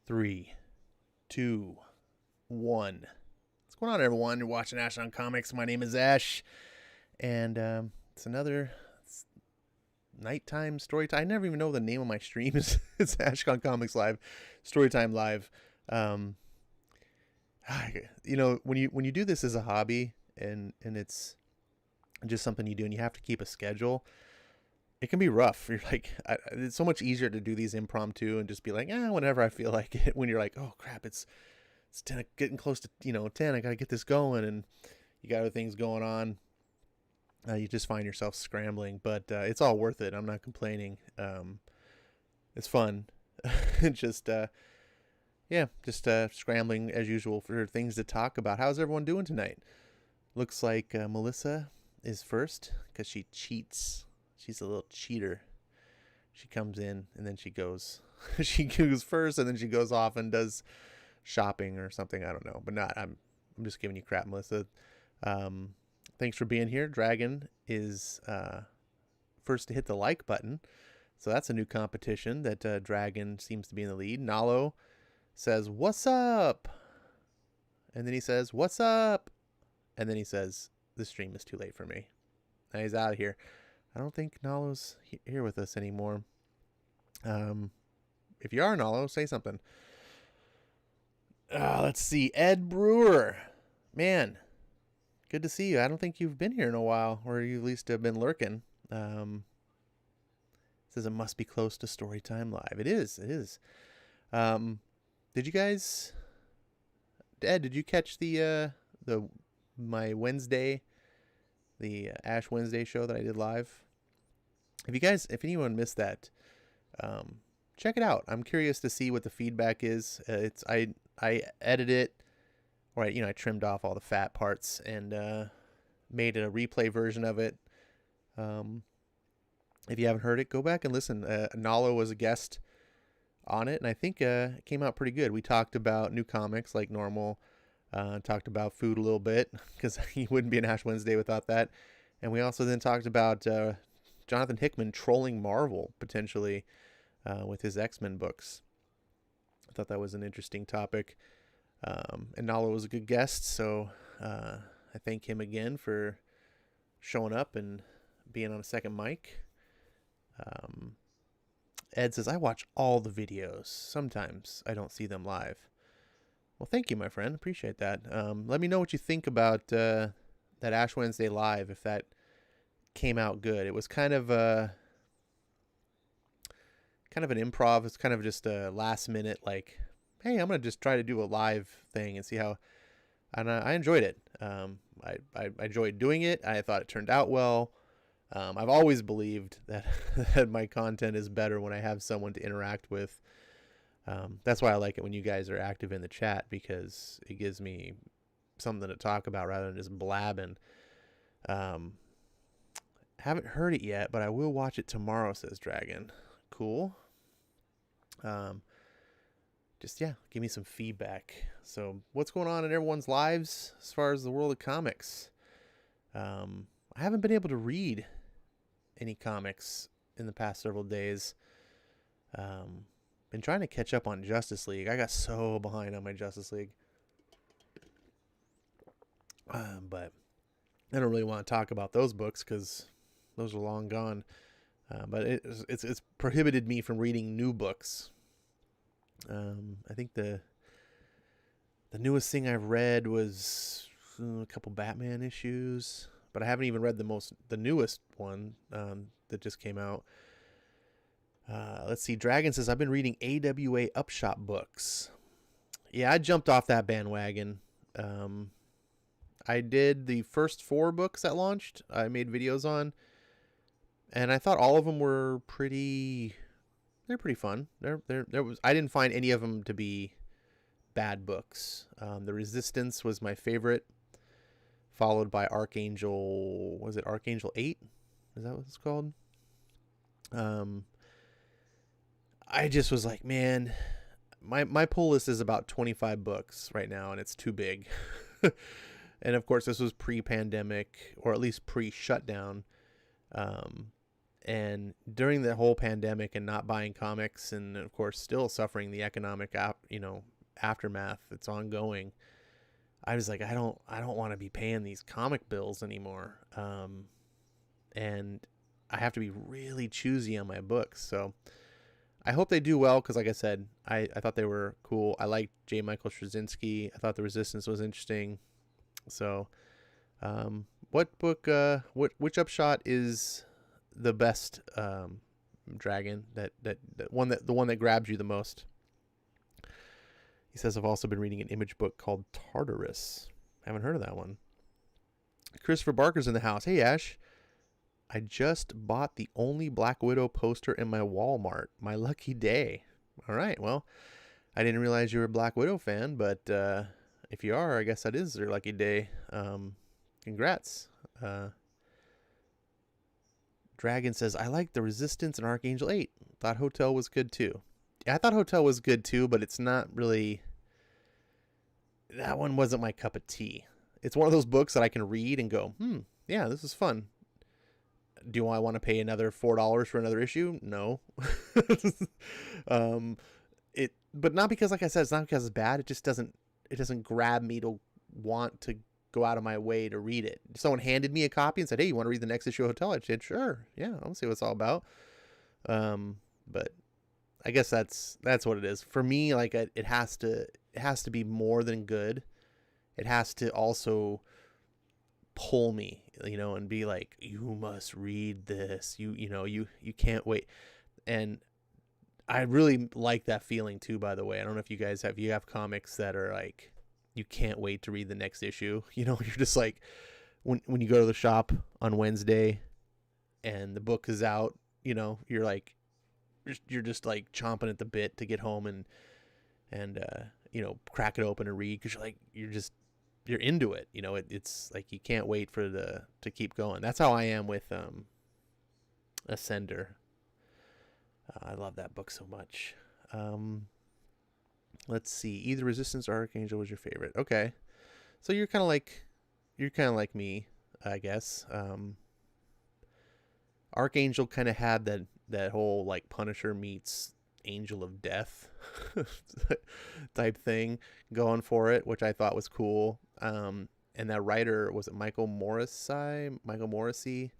Three, two, one. What's going on, everyone? You're watching Ash on Comics. My name is Ash, and it's another nighttime story time. I never even know the name of my stream. It's Ash on Comics Live, Storytime Live. You know, when you do this as a hobby, and it's just something you do, and you have to keep a schedule, it can be rough. You're like, it's so much easier to do these impromptu and just be like, whenever I feel like it. When you're like, oh crap, it's 10, getting close to 10. I gotta get this going, and you got other things going on. You just find yourself scrambling, but it's all worth it. I'm not complaining. It's fun. just scrambling as usual for things to talk about. How's everyone doing tonight? Looks like Melissa is first because she cheats. She's a little cheater. She comes in and then she goes she goes first, and then she goes off and does shopping or something. I don't know, but I'm just giving you crap, Melissa. Thanks for being here. Dragon is first to hit the like button, so that's a new competition that Dragon seems to be in the lead. Nalo says, "What's up?" And then he says, "What's up?" And then he says, "The stream is too late for me." Now he's out of here. I don't think Nalo's here with us anymore. If you are Nalo, say something. Let's see. Ed Brewer. Man, good to see you. I don't think you've been here in a while, or you at least have been lurking. Says it must be close to Storytime Live. It is. Did you guys... Ed, did you catch my Wednesday... the Ash Wednesday show that I did live? If anyone missed that, check it out. I'm curious to see what the feedback is. I edited it, or I trimmed off all the fat parts and made a replay version of it. If you haven't heard it, go back and listen. Nalo was a guest on it, and I think it came out pretty good. We talked about new comics like normal. Talked about food a little bit, because he wouldn't be an Ash Wednesday without that. And we also then talked about Jonathan Hickman trolling Marvel, potentially, with his X-Men books. I thought that was an interesting topic. And Nalo was a good guest, so I thank him again for showing up and being on a second mic. Ed says, I watch all the videos. Sometimes I don't see them live. Well, thank you, my friend. Appreciate that. Let me know what you think about that Ash Wednesday Live, if that came out good. It was kind of an improv. It's kind of just a last minute, like, hey, I'm going to just try to do a live thing and see how... And I enjoyed it. I enjoyed doing it. I thought it turned out well. I've always believed that that my content is better when I have someone to interact with. That's why I like it when you guys are active in the chat, because it gives me something to talk about rather than just blabbing. Haven't heard it yet, but I will watch it tomorrow, says Dragon. Cool. Just, yeah, give me some feedback. So what's going on in everyone's lives as far as the world of comics? I haven't been able to read any comics in the past several days. Been trying to catch up on Justice League. I got so behind on my Justice League. But I don't really want to talk about those books because those are long gone. But it's prohibited me from reading new books. I think the newest thing I've read was a couple Batman issues, but I haven't even read the newest one that just came out. Let's see. Dragon says, I've been reading AWA Upshot books. Yeah, I jumped off that bandwagon. I did the first 4 books that launched. I made videos on, and I thought all of them were they're pretty fun. I didn't find any of them to be bad books. The Resistance was my favorite, followed by Archangel. Was it Archangel 8? Is that what it's called? I just was like, man, my pull list is about 25 books right now, and it's too big. And of course, this was pre-pandemic, or at least pre-shutdown. And during the whole pandemic and not buying comics, and of course still suffering the economic aftermath that's ongoing, I was like, I don't want to be paying these comic bills anymore. And I have to be really choosy on my books. So I hope they do well, because like I said, I thought they were cool. I liked J. Michael Straczynski. I thought The Resistance was interesting. So what book, which Upshot is the best, Dragon, the one that grabs you the most? He says, I've also been reading an Image book called Tartarus. Haven't heard of that one. Christopher Barker's in the house. Hey, Ash. I just bought the only Black Widow poster in my Walmart. My lucky day. All right, well, I didn't realize you were a Black Widow fan, but if you are, I guess that is your lucky day. Congrats. Dragon says, I like The Resistance and Archangel 8. Thought Hotel was good too. Yeah, I thought Hotel was good too, but it's not really... That one wasn't my cup of tea. It's one of those books that I can read and go, yeah, this is fun. Do I want to pay another $4 for another issue? No. But not because, like I said, it's not because it's bad. It just doesn't grab me to want to go out of my way to read it. If someone handed me a copy and said, hey, you want to read the next issue of Hotel? I said, sure. Yeah, I'll see what it's all about. But I guess that's what it is. For me, like, it has to be more than good. It has to also pull me, and be like, you must read this. You can't wait. And I really like that feeling too, by the way. I don't know if you guys have comics that are like, you can't wait to read the next issue. You're just like, when you go to the shop on Wednesday and the book is out, you're like, you're just like chomping at the bit to get home and crack it open and read, because you're into it. It's like you can't wait to keep going. That's how I am with Ascender. I love that book so much. Let's see. Either Resistance or Archangel was your favorite. Okay, so you're kind of like me, I guess. Archangel kind of had that whole like Punisher meets Angel of Death type thing going for it, which I thought was cool. And that writer, was it Michael Morrissey?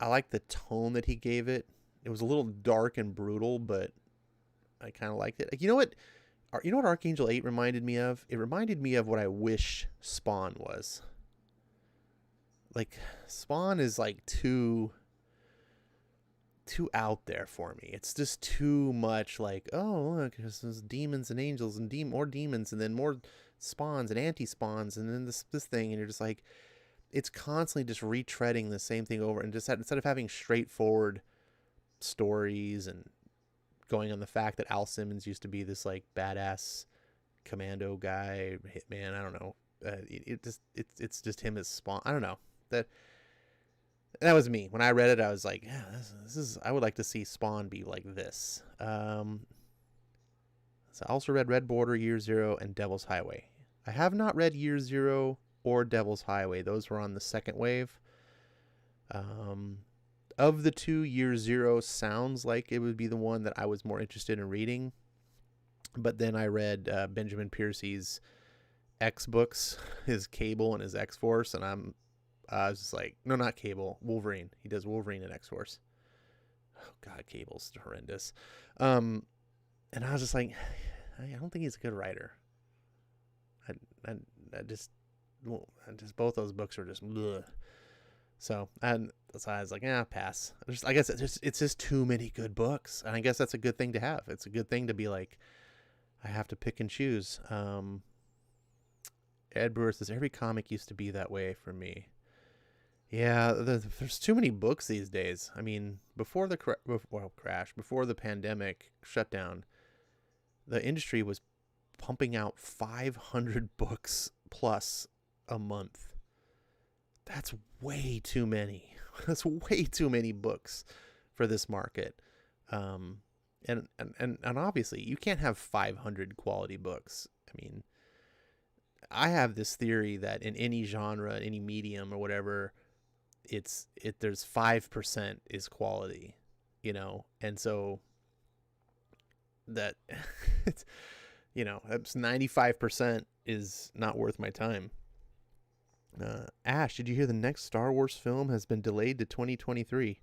I like the tone that he gave it. It was a little dark and brutal, but I kind of liked it. Like, you know what Archangel 8 reminded me of? It reminded me of what I wish Spawn was. Like, Spawn is like too out there for me. It's just too much like, oh, look, there's demons and angels and more demons, and then more spawns and anti-spawns, and then this thing, and you're just like, it's constantly just retreading the same thing over, and just instead of having straightforward stories and going on the fact that Al Simmons used to be this like badass commando guy, hitman. I don't know. It's just him as Spawn. I don't know. That was me when I read it. I was like, yeah, this is. I would like to see Spawn be like this. So I also read Red Border, Year Zero, and Devil's Highway. I have not read Year Zero or Devil's Highway. Those were on the second wave. Of the two, Year Zero sounds like it would be the one that I was more interested in reading. But then I read Benjamin Piercy's X books, his Cable and his X Force, and I was just like, no, not Cable, Wolverine. He does Wolverine and X Force. Oh God, Cable's horrendous. And I was just like, I don't think he's a good writer. I just both those books are just bleh. So I was like, yeah, pass. I guess it's just too many good books, and I guess that's a good thing to have. It's a good thing to be like, I have to pick and choose. Ed Brewer says every comic used to be that way for me. Yeah, there's too many books these days. I mean, before the before the pandemic shutdown, the industry was pumping out 500 books plus a month. That's way too many. That's way too many books for this market. And obviously you can't have 500 quality books. I mean, I have this theory that in any genre, any medium or whatever, there's 5% is quality, you know? And so that it's, you know, 95% is not worth my time. Ash, did you hear the next Star Wars film has been delayed to 2023?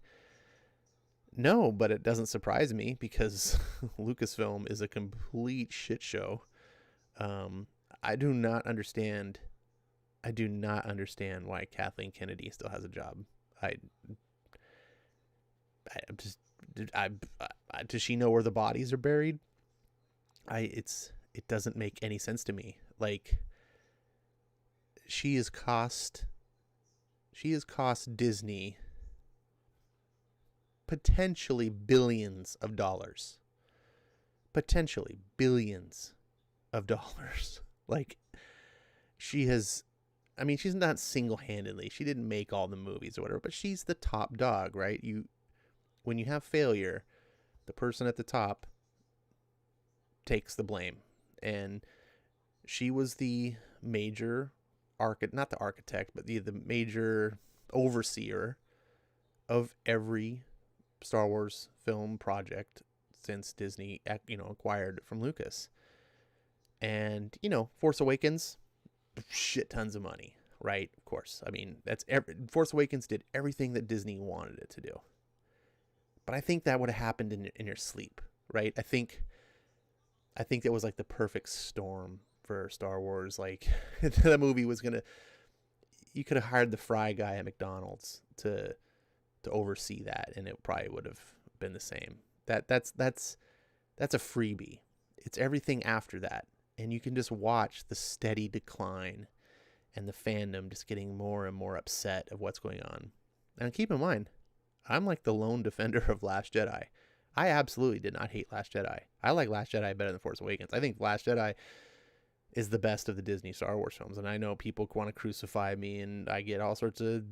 No, but it doesn't surprise me because Lucasfilm is a complete shit show. I do not understand why Kathleen Kennedy still has a job. Does she know where the bodies are buried? It doesn't make any sense to me. Like, she has cost Disney potentially billions of dollars. Potentially billions of dollars. Like, she has, I mean, she's not single-handedly, she didn't make all the movies or whatever, but she's the top dog, right? When you have failure, the person at the top takes the blame. And she was the major not the architect, but the major overseer of every Star Wars film project since Disney, acquired it from Lucas. And, Force Awakens, shit tons of money, right? Of course. I mean, Force Awakens did everything that Disney wanted it to do. But I think that would have happened in your sleep, right? I think that was like the perfect storm for Star Wars. Like, that movie was you could have hired the fry guy at McDonald's to oversee that, and it probably would have been the same. That's a freebie. It's everything after that, and you can just watch the steady decline and the fandom just getting more and more upset of what's going on. And keep in mind, I'm like the lone defender of Last Jedi. I absolutely did not hate Last Jedi. I like Last Jedi better than Force Awakens. I think Last Jedi is the best of the Disney Star Wars films, and I know people want to crucify me, and I get all sorts of,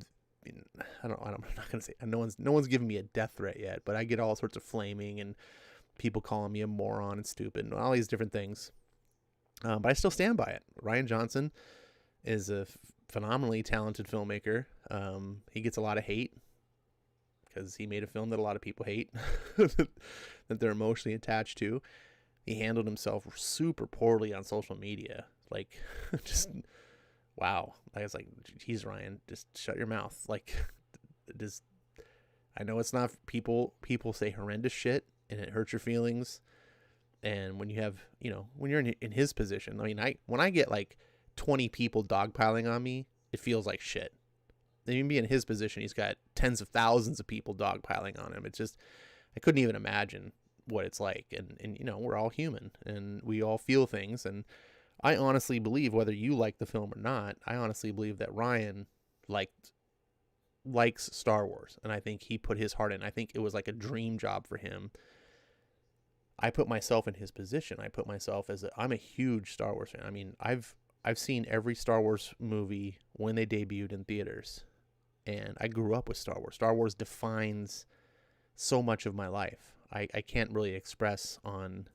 I'm not gonna say, no one's giving me a death threat yet, but I get all sorts of flaming and people calling me a moron and stupid and all these different things. But I still stand by it. Rian Johnson is a phenomenally talented filmmaker. He gets a lot of hate because he made a film that a lot of people hate, that they're emotionally attached to. He handled himself super poorly on social media. Like, just, wow. I was like, geez, Ryan, just shut your mouth. Like, I know it's not, people say horrendous shit and it hurts your feelings. And when you have, when you're in his position, I mean, when I get like 20 people dogpiling on me, it feels like shit. Then you can be in his position. He's got tens of thousands of people dogpiling on him. It's just, I couldn't even imagine what it's like. And we're all human and we all feel things. And I honestly believe, whether you like the film or not, I honestly believe that Ryan likes Star Wars, and I think he put his heart in. I think it was like a dream job for him. I put myself in his position. I put myself I'm a huge Star Wars fan. I mean, I've seen every Star Wars movie when they debuted in theaters, and I grew up with Star Wars. Star Wars defines so much of my life. I can't really express on,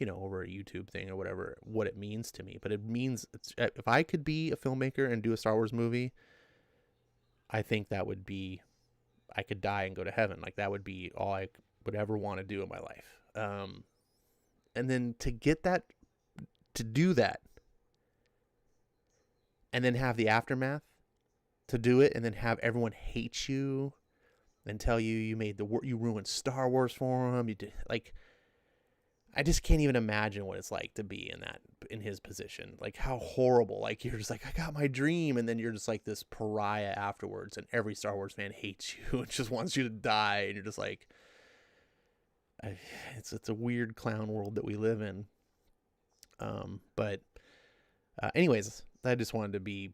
over a YouTube thing or whatever, what it means to me. But it means, if I could be a filmmaker and do a Star Wars movie, I think that would be, I could die and go to heaven. Like, that would be all I would ever want to do in my life. And then to do that, and then have the aftermath to do it, and then have everyone hate you and tell you you ruined Star Wars for them. You did, like, I just can't even imagine what it's like to be in his position. Like, how horrible. Like, you're just like, I got my dream, and then you're just like this pariah afterwards, and every Star Wars fan hates you and just wants you to die, and you're just like, it's a weird clown world that we live in. But anyways, I just wanted to be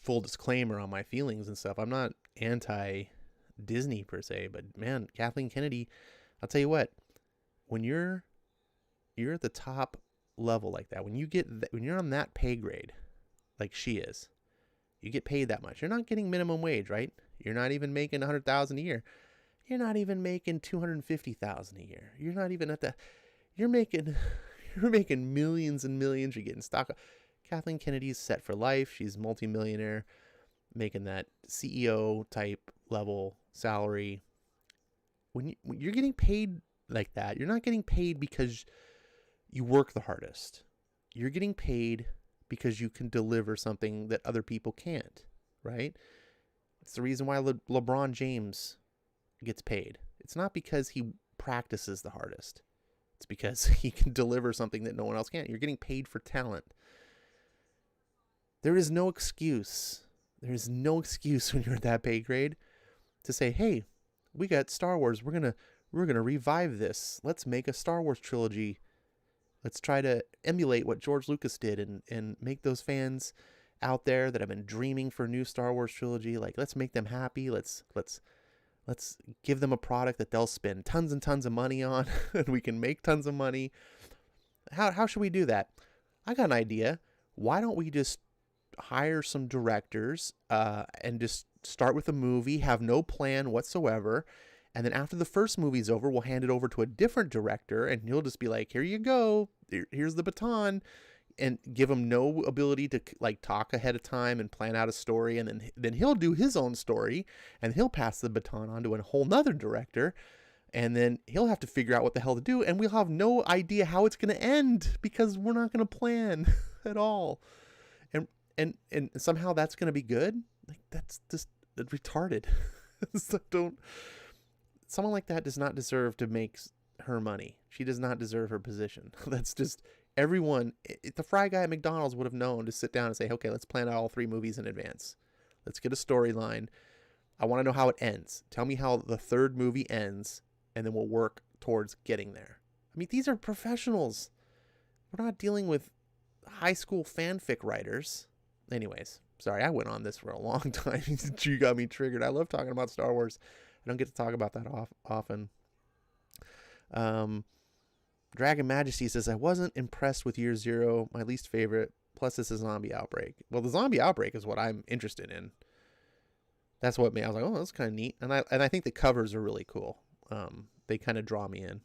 full disclaimer on my feelings and stuff. I'm not anti Disney per se, but man, Kathleen Kennedy, I'll tell you what, when you're at the top level like that, when you're on that pay grade, like she is, you get paid that much. You're not getting minimum wage, right? You're not even making $100,000 a year. You're not even making $250,000 a year. You're not even at that. You're making millions and millions. You're getting stock. Kathleen Kennedy's set for life. She's multimillionaire, making that CEO type level salary. When you're getting paid like that, you're not getting paid because you work the hardest. You're getting paid because you can deliver something that other people can't, right? It's the reason why LeBron James gets paid. It's not because he practices the hardest. It's because he can deliver something that no one else can. You're getting paid for talent. There is no excuse. There is no excuse when you're at that pay grade to say, "Hey, we got Star Wars. We're gonna revive this. Let's make a Star Wars trilogy. Let's try to emulate what George Lucas did and make those fans out there that have been dreaming for a new Star Wars trilogy. Like, let's make them happy. Let's give them a product that they'll spend tons and tons of money on, and we can make tons of money." How should we do that? I got an idea. Why don't we just hire some directors and just start with a movie, have no plan whatsoever, and then after the first movie's over, we'll hand it over to a different director, and he'll just be like, "Here you go. Here's the baton," and give him no ability to like talk ahead of time and plan out a story, and then he'll do his own story, and he'll pass the baton on to a whole nother director, and then he'll have to figure out what the hell to do, and we'll have no idea how it's going to end because we're not going to plan at all. And somehow that's going to be good? Like, that's just retarded. So someone like that does not deserve to make her money. She does not deserve her position. That's just everyone. The fry guy at McDonald's would have known to sit down and say, "Okay, let's plan out all 3 movies in advance. Let's get a storyline. I want to know how it ends. Tell me how the 3rd movie ends, and then we'll work towards getting there." I mean, these are professionals. We're not dealing with high school fanfic writers. Anyways, sorry, I went on this for a long time. You got me triggered. I love talking about Star Wars. I don't get to talk about that often. Dragon Majesty says, "I wasn't impressed with Year Zero. My least favorite. Plus, it's a zombie outbreak." Well, the zombie outbreak is what I'm interested in. That's what made I was like, "Oh, that's kind of neat." And I think the covers are really cool. They kind of draw me in.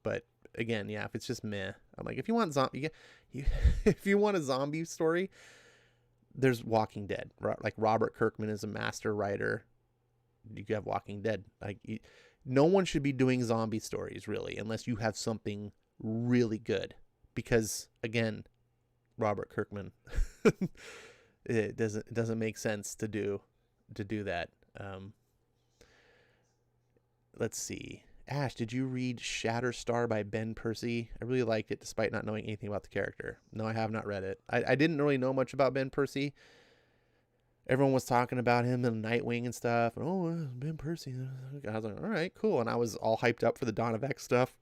But again, yeah, if it's just meh, I'm like, if you want if you want a zombie story, there's Walking Dead. Like, Robert Kirkman is a master writer. You have Walking Dead. Like, no one should be doing zombie stories really, unless you have something really good. Because again, Robert Kirkman, it doesn't make sense to do that. Let's see. Ash, did you read Shatterstar by Ben Percy? I really liked it despite not knowing anything about the character. No, I have not read it. I didn't really know much about Ben Percy. Everyone was talking about him and Nightwing and stuff. And, "Oh, Ben Percy." I was like, all right, cool. And I was all hyped up for the Dawn of X stuff.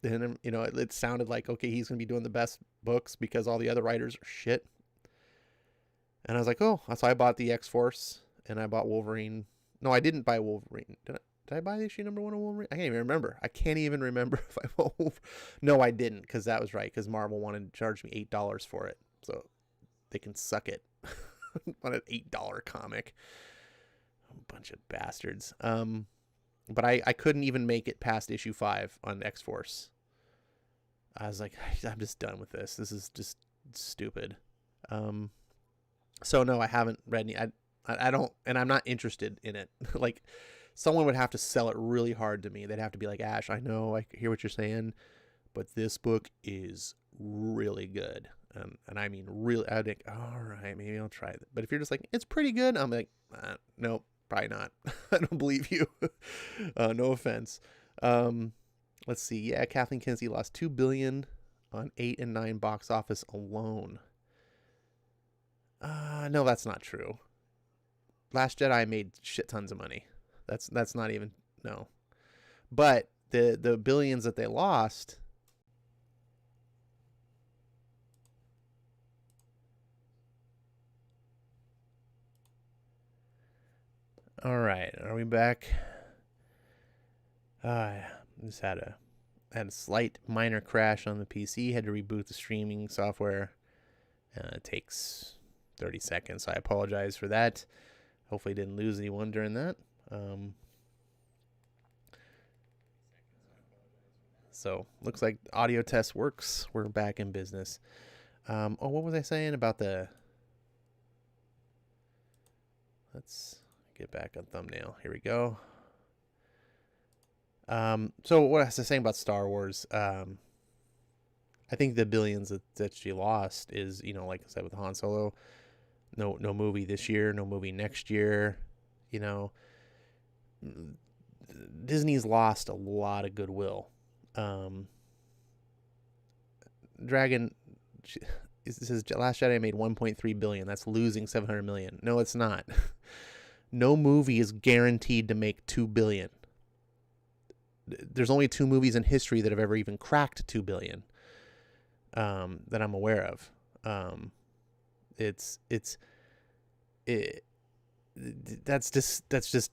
And, it sounded like, okay, he's going to be doing the best books because all the other writers are shit. And I was like, oh, so I bought the X-Force and I bought Wolverine. No, I didn't buy Wolverine. Did I buy the issue number 1 of Wolverine? I can't even remember. If I bought Wolverine. No, I didn't, because that was right, because Marvel wanted to charge me $8 for it. So they can suck it. On an $8 comic. A bunch of bastards. But I couldn't even make it past issue 5 on X-Force. I was like, I'm just done with this. This is just stupid. So no, I haven't read any. I don't, and I'm not interested in it. Like, someone would have to sell it really hard to me. They'd have to be like, Ash, I know, I hear what you're saying, but this book is really good. And I mean, really, I'd think, all right, maybe I'll try it. But if you're just like, it's pretty good, I'm like, nope, probably not. I don't believe you. No offense. Let's see. Yeah, Kathleen Kinsey lost $2 billion on 8 and 9 box office alone. No, that's not true. Last Jedi made shit tons of money. That's not even, no. But the billions that they lost. All right, are we back? Just had a slight minor crash on the PC. Had to reboot the streaming software. It takes 30 seconds. So I apologize for that. Hopefully didn't lose anyone during that. So looks like audio test works. We're back in business. What was I saying about the... Let's get back on thumbnail. Here we go. So what was I saying about Star Wars? I think the billions that she lost is, like I said with Han Solo, no movie this year, no movie next year. Disney's lost a lot of goodwill. Dragon, it says Last Jedi made 1.3 billion. That's losing 700 million. No, it's not. No movie is guaranteed to make 2 billion. There's only 2 movies in history that have ever even cracked 2 billion. That I'm aware of. That's just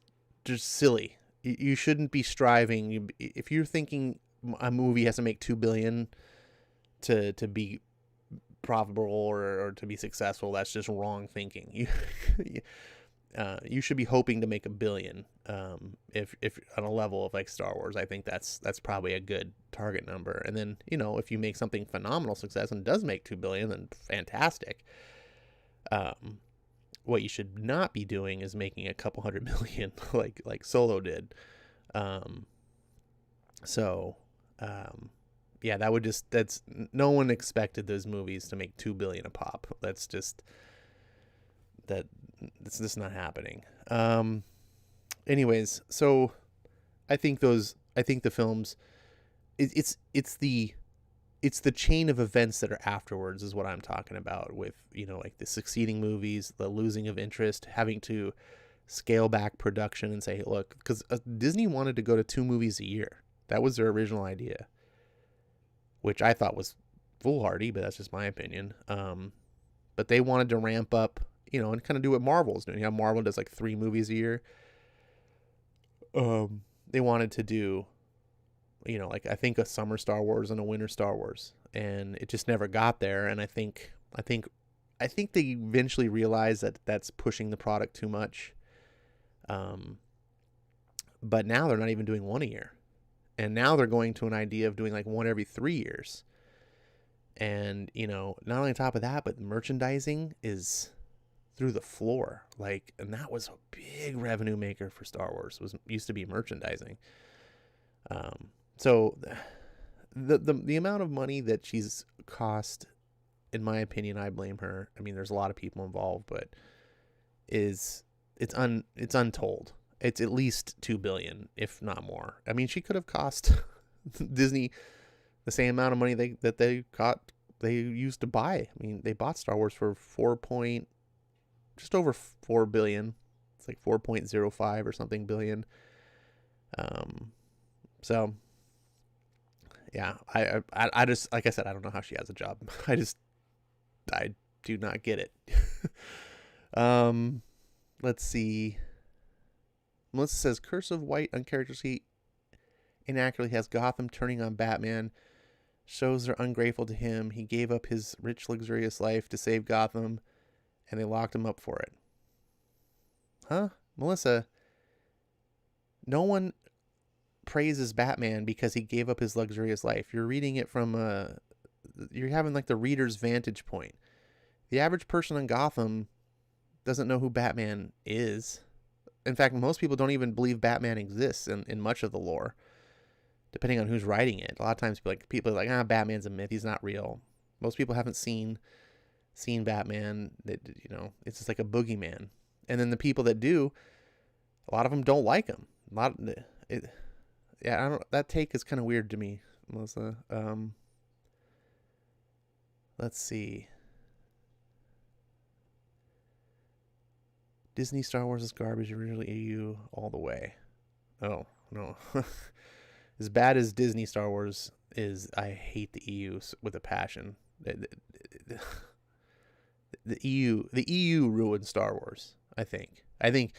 silly. You shouldn't be striving. If you're thinking a movie has to make 2 billion to be profitable or to be successful, that's just wrong thinking. You should be hoping to make 1 billion. If on a level of like Star Wars, I think that's probably a good target number. And then, if you make something phenomenal success and does make 2 billion, then fantastic. What you should not be doing is making a couple $100 million like Solo did. Yeah, that's no one expected those movies to make 2 billion a pop. That's just not happening. Anyways, so I think the films, it's the chain of events that are afterwards is what I'm talking about with, like the succeeding movies, the losing of interest, having to scale back production and say, hey, look, because Disney wanted to go to 2 movies a year. That was their original idea, which I thought was foolhardy, but that's just my opinion. But they wanted to ramp up, and kind of do what Marvel's doing. Marvel does like 3 movies a year. They wanted to do, like I think a summer Star Wars and a winter Star Wars, and it just never got there. And I think they eventually realized that that's pushing the product too much. But now they're not even doing 1 a year, and now they're going to an idea of doing like 1 every 3 years. And not only on top of that, but merchandising is through the floor. And that was a big revenue maker for Star Wars. Used to be merchandising. So the amount of money that she's cost, in my opinion, I blame her. I mean, there's a lot of people involved, but it's untold. It's at least 2 billion, if not more. I mean, she could have cost Disney the same amount of money they used to buy. I mean, they bought Star Wars for just over 4 billion. It's like 4.05 or something billion. So yeah, I just, like I said, I don't know how she has a job. I do not get it. Um, let's see. Melissa says, Curse of White uncharacteristically inaccurately has Gotham turning on Batman. Shows they're ungrateful to him. He gave up his rich, luxurious life to save Gotham, and they locked him up for it. Huh? Melissa, no one praises Batman because he gave up his luxurious life. You're reading it from you're having like the reader's vantage point. The average person in Gotham doesn't know who Batman is. In fact, most people don't even believe Batman exists in much of the lore, depending on who's writing it. A lot of times people are like, Batman's a myth. He's not real. Most people haven't seen Batman. It's just like a boogeyman. And then the people that do, a lot of them don't like him. That take is kind of weird to me, Melissa. Let's see. Disney Star Wars is garbage. Originally EU all the way. Oh, no. As bad as Disney Star Wars is, I hate the EU with a passion. The EU ruined Star Wars, I think. I think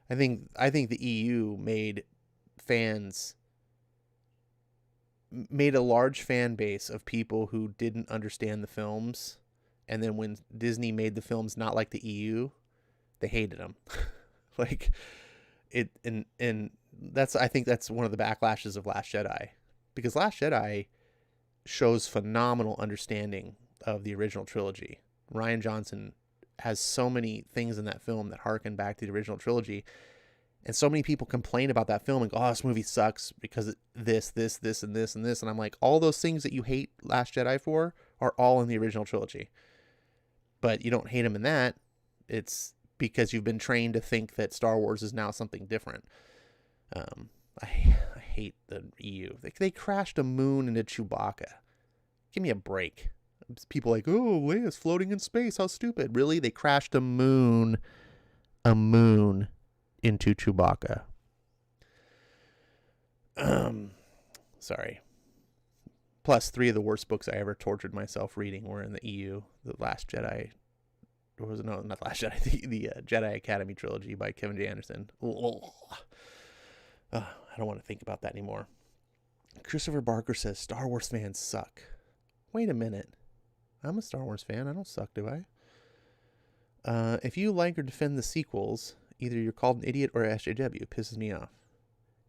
the EU made a large fan base of people who didn't understand the films, and then when Disney made the films not like the EU, they hated them. Like it, and I think that's one of the backlashes of Last Jedi, because Last Jedi shows phenomenal understanding of the original trilogy. Rian Johnson has so many things in that film that harken back to the original trilogy. And so many people complain about that film and go, this movie sucks because of this, and this, and this. And I'm like, all those things that you hate Last Jedi for are all in the original trilogy. But you don't hate them in that. It's because you've been trained to think that Star Wars is now something different. I hate the EU. They crashed a moon into Chewbacca. Give me a break. People like, Leia's floating in space. How stupid. Really? They crashed a moon into Chewbacca. Sorry. Plus, 3 of the worst books I ever tortured myself reading were in the EU. The Last Jedi, or was it, no, not Last Jedi, the Jedi Academy trilogy by Kevin J. Anderson. I don't want to think about that anymore. Christopher Barker says Star Wars fans suck. Wait a minute. I'm a Star Wars fan. I don't suck, do I? If you like or defend the sequels, either you're called an idiot or a SJW. It pisses me off.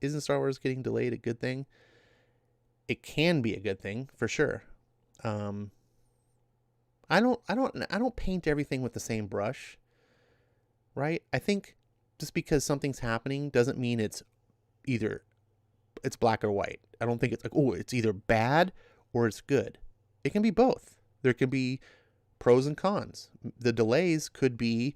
Isn't Star Wars getting delayed a good thing? It can be a good thing, for sure. I don't paint everything with the same brush, right? I think just because something's happening doesn't mean it's black or white. I don't think it's like, it's either bad or it's good. It can be both. There can be pros and cons. The delays could be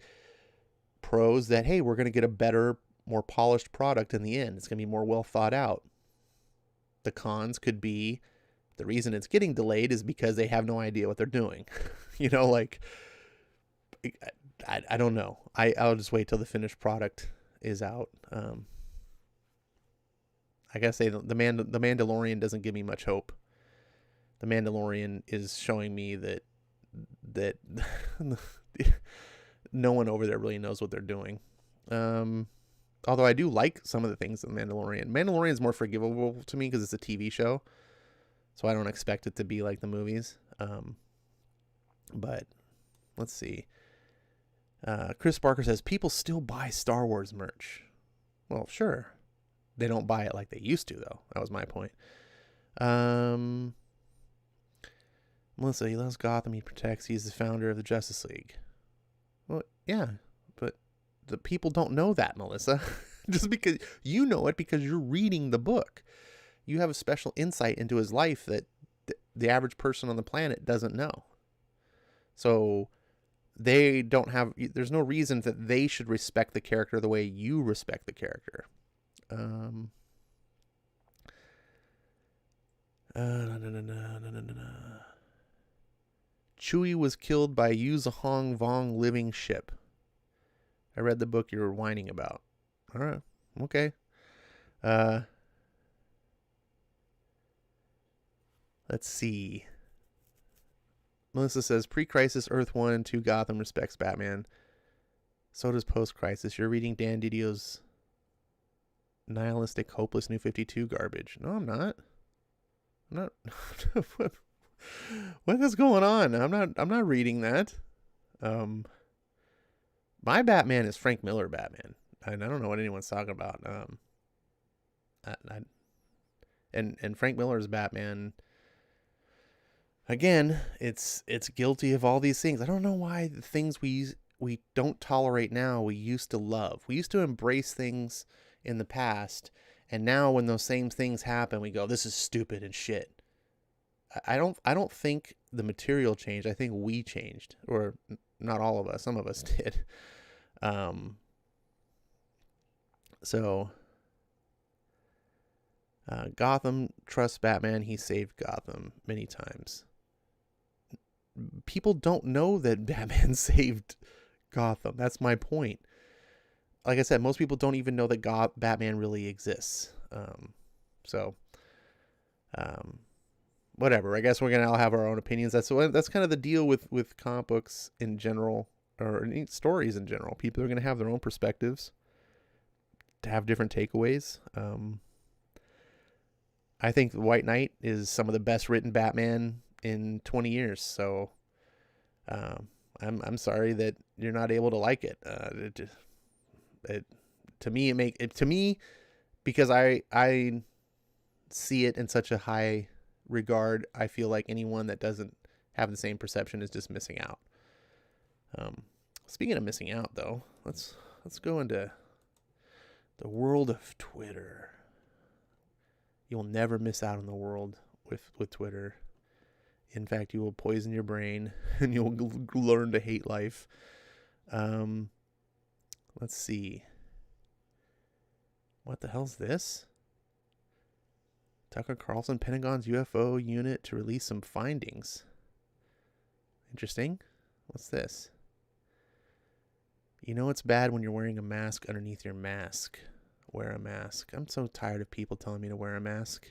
pros that, hey, we're going to get a better, more polished product in the end. It's going to be more well thought out. The cons could be the reason it's getting delayed is because they have no idea what they're doing. Like, I don't know. I'll just wait till the finished product is out. I gotta say, the Mandalorian doesn't give me much hope. The Mandalorian is showing me that no one over there really knows what they're doing. Although I do like some of the things in Mandalorian. Mandalorian is more forgivable to me because it's a TV show, so I don't expect it to be like the movies. But let's see. Chris Barker says people still buy Star Wars merch. Well, sure. They don't buy it like they used to, though. That was my point. Melissa, he loves Gotham. He protects. He's the founder of the Justice League. Well, yeah, but the people don't know that, Melissa. Just because you know it because you're reading the book. You have a special insight into his life that the average person on the planet doesn't know. So they don't have, there's no reason that they should respect the character the way you respect the character. Chewie was killed by Yuzhong Vong living ship. I read the book you were whining about. All right. Okay. Let's see. Melissa says, pre-crisis Earth 1 and 2 Gotham respects Batman. So does Post Crisis. You're reading Dan Didio's nihilistic, hopeless New 52 garbage. No, I'm not. I'm not. What is going on? I'm not reading that. My Batman is Frank Miller Batman. And I don't know what anyone's talking about. And Frank Miller's Batman, again, it's guilty of all these things. I don't know why the things we don't tolerate now we used to love. We used to embrace things in the past, and now when those same things happen, we go, this is stupid and shit. I don't think the material changed. I think we changed, or not all of us. Some of us did. Gotham trusts Batman. He saved Gotham many times. People don't know that Batman saved Gotham. That's my point. Like I said, most people don't even know that Batman really exists. Whatever. I guess we're gonna all have our own opinions. That's kind of the deal with comic books in general, or stories in general. People are gonna have their own perspectives, to have different takeaways. I think the White Knight is some of the best written Batman in 20 years. So, I'm sorry that you're not able to like it. To me, because I see it in such a high regard, I feel like anyone that doesn't have the same perception is just missing out. Speaking of missing out, though, let's go into the world of Twitter. You'll never miss out on the world with Twitter. In fact, you will poison your brain and you'll learn to hate life. Let's see. What the hell's this? Tucker Carlson, Pentagon's UFO unit to release some findings. Interesting. What's this? You know it's bad when you're wearing a mask underneath your mask. Wear a mask. I'm so tired of people telling me to wear a mask.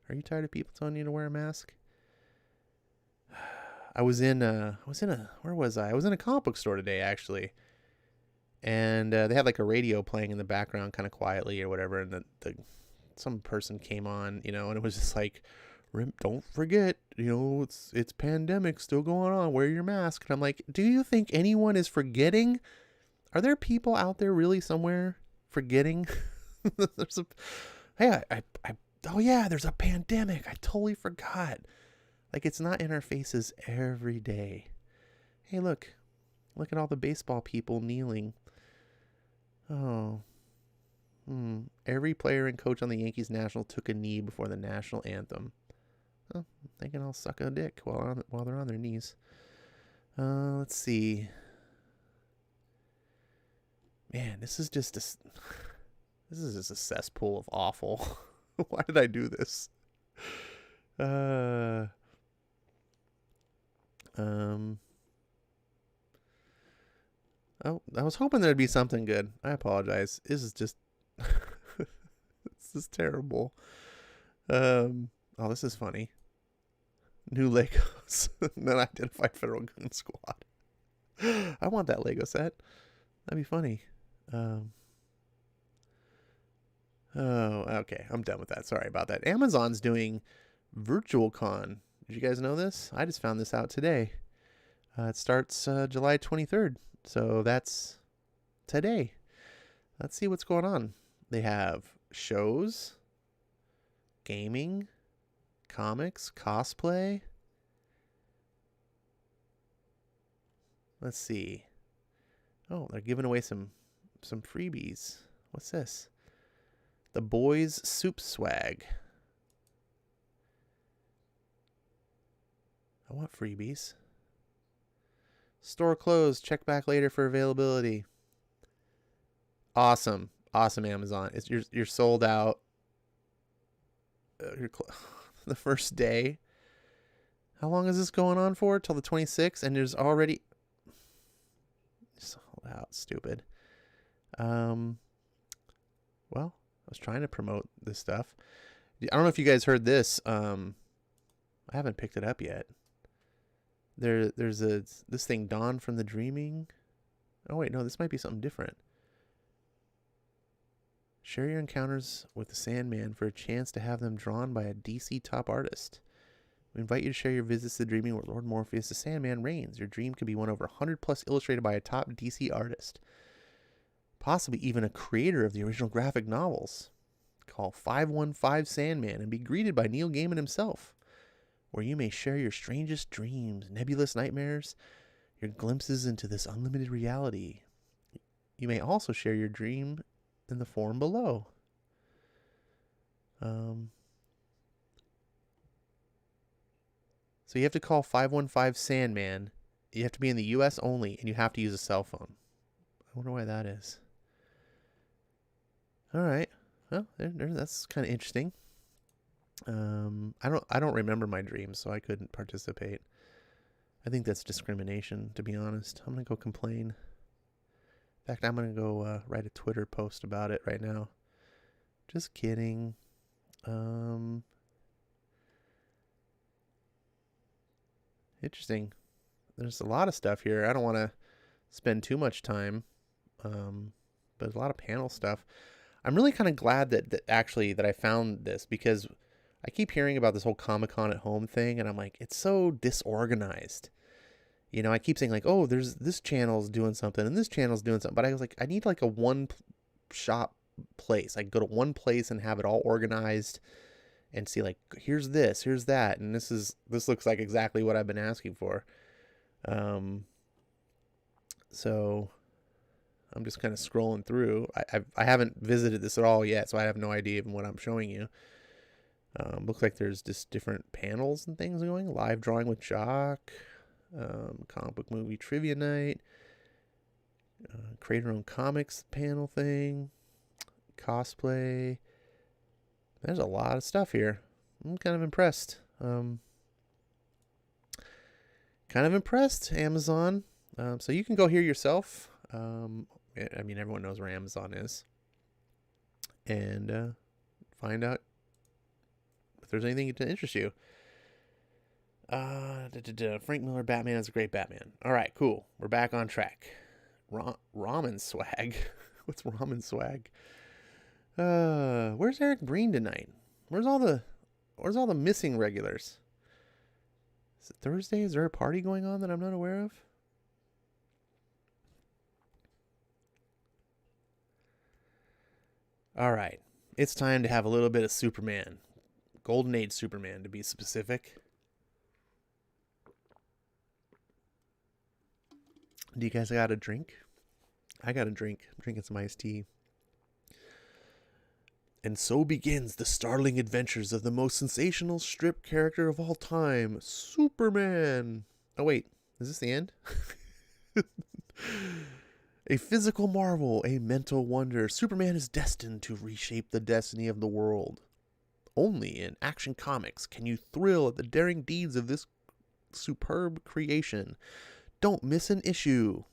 Are you tired of people telling you to wear a mask? I was in a comic book store today, actually. And they had like a radio playing in the background kind of quietly or whatever. And some person came on, and it was just like, don't forget, it's pandemic still going on. Wear your mask. And I'm like, do you think anyone is forgetting? Are there people out there really somewhere forgetting? There's a pandemic. I totally forgot. Like, it's not in our faces every day. Hey, look at all the baseball people kneeling. Oh, every player and coach on the Yankees national took a knee before the national anthem. Oh, they can all suck a dick while they're on their knees. Let's see. Man, this is just a cesspool of awful. Why did I do this? Oh, I was hoping there'd be something good. I apologize. This is just this is terrible. This is funny. New Legos. Unidentified Federal Goon Squad. I want that Lego set. That'd be funny. Okay. I'm done with that. Sorry about that. Amazon's doing Virtual Con. Did you guys know this? I just found this out today. It starts July 23rd. So that's today. Let's see what's going on. They have shows, gaming, comics, cosplay. Let's see. Oh, they're giving away some freebies. What's this? The Boys Soup Swag. I want freebies. Store closed. Check back later for availability. Awesome. Awesome, Amazon. You're sold out. The first day. How long is this going on for? Till the 26th? And there's already... Sold out. Stupid. Well, I was trying to promote this stuff. I don't know if you guys heard this. I haven't picked it up yet. There's this thing, Dawn from the Dreaming. Oh, wait, no, this might be something different. Share your encounters with the Sandman for a chance to have them drawn by a DC top artist. We invite you to share your visits to the dreaming where Lord Morpheus the Sandman reigns. Your dream could be one over 100 plus illustrated by a top DC artist. Possibly even a creator of the original graphic novels. Call 515 Sandman and be greeted by Neil Gaiman himself, where you may share your strangest dreams, nebulous nightmares, your glimpses into this unlimited reality. You may also share your dream in the form below. So you have to call 515 Sandman. You have to be in the U.S. only, and you have to use a cell phone. I wonder why that is. All right. Well, that's kind of interesting. I don't remember my dreams, so I couldn't participate. I think that's discrimination, to be honest. I'm gonna go complain. In fact, I'm gonna go write a Twitter post about it right now. Just kidding. Interesting. There's a lot of stuff here. I don't want to spend too much time, but a lot of panel stuff. I'm really kind of glad that I found this, because I keep hearing about this whole Comic-Con at home thing, and I'm like, it's so disorganized. You know, I keep saying like, oh, there's this channel's doing something and this channel's doing something, but I was like, I need like a one-shop place. I go to one place and have it all organized and see like, here's this, here's that, and this looks like exactly what I've been asking for. So I'm just kind of scrolling through. I haven't visited this at all yet, so I have no idea even what I'm showing you. Looks like there's just different panels and things going. Live drawing with Jock, comic book movie trivia night, create your own comics panel thing, cosplay. There's a lot of stuff here. I'm kind of impressed. Amazon. So you can go here yourself. I mean, everyone knows where Amazon is. And find out if there's anything to interest you. Frank Miller Batman is a great Batman. All right, cool. We're back on track. Ramen swag. What's ramen swag? Where's Eric Breen tonight? Where's all the missing regulars? Is it Thursday? Is there a party going on that I'm not aware of? All right. It's time to have a little bit of Superman. Golden Age Superman, to be specific. Do you guys got a drink? I got a drink. I'm drinking some iced tea. And so begins the startling adventures of the most sensational strip character of all time, Superman. Oh, wait. Is this the end? A physical marvel, a mental wonder, Superman is destined to reshape the destiny of the world. Only in Action Comics can you thrill at the daring deeds of this superb creation. Don't miss an issue.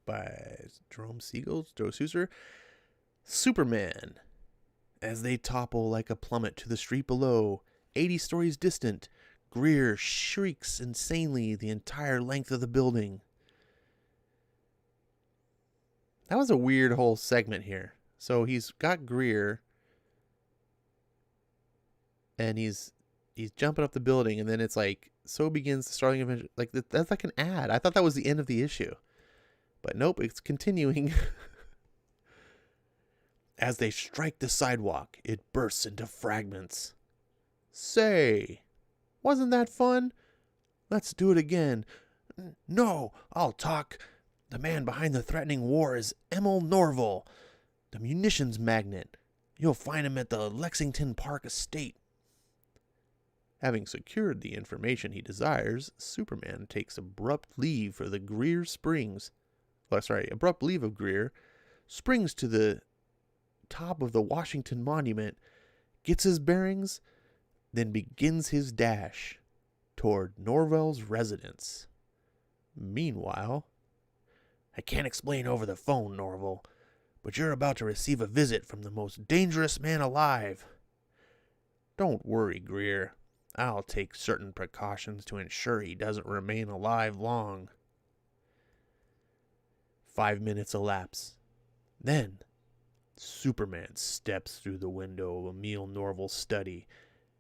By Jerome Siegel, Joe Souser. Superman. As they topple like a plummet to the street below, 80 stories distant, Greer shrieks insanely the entire length of the building. That was a weird whole segment here. So he's got Greer, and he's jumping up the building, and then it's like, so begins the startling adventure. Like, that's like an ad. I thought that was the end of the issue. But nope, it's continuing. As they strike the sidewalk, it bursts into fragments. Say, wasn't that fun? Let's do it again. No, I'll talk. The man behind the threatening war is Emil Norval, the munitions magnate. You'll find him at the Lexington Park estate. Having secured the information he desires, Superman takes abrupt leave of Greer, springs to the top of the Washington Monument, gets his bearings, then begins his dash toward Norval's residence. Meanwhile, I can't explain over the phone, Norval, but you're about to receive a visit from the most dangerous man alive. Don't worry, Greer. I'll take certain precautions to ensure he doesn't remain alive long. 5 minutes elapse. Then, Superman steps through the window of Emil Norval's study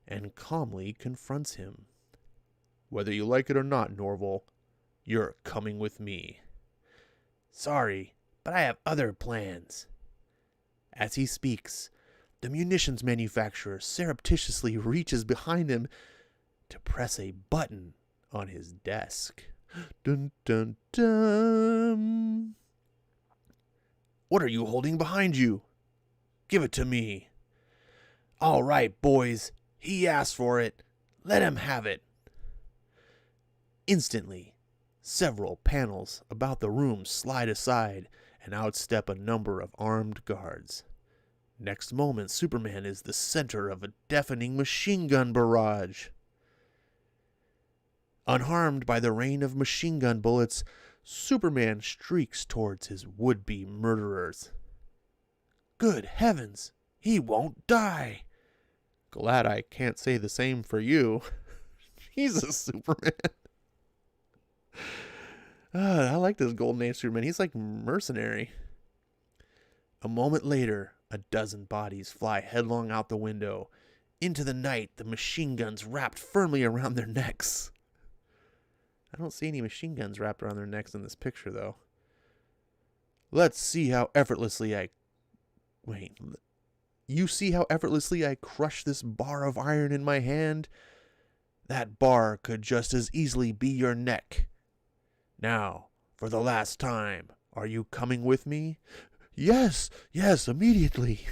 and calmly confronts him. Whether you like it or not, Norval, you're coming with me. Sorry, but I have other plans. As he speaks, the munitions manufacturer surreptitiously reaches behind him to press a button on his desk. Dun dun dun. What are you holding behind you? Give it to me. All right, boys. He asked for it. Let him have it. Instantly, several panels about the room slide aside, and out step a number of armed guards. Next moment, Superman is the center of a deafening machine gun barrage. Unharmed by the rain of machine gun bullets, Superman streaks towards his would-be murderers. Good heavens, he won't die. Glad I can't say the same for you. Jesus, Superman. I like this Golden Age Superman. He's like mercenary. A moment later, a dozen bodies fly headlong out the window. Into the night, the machine guns wrapped firmly around their necks. I don't see any machine guns wrapped around their necks in this picture, though. Let's see how effortlessly I... Wait. You see how effortlessly I crush this bar of iron in my hand? That bar could just as easily be your neck. Now, for the last time, are you coming with me? Yes, immediately.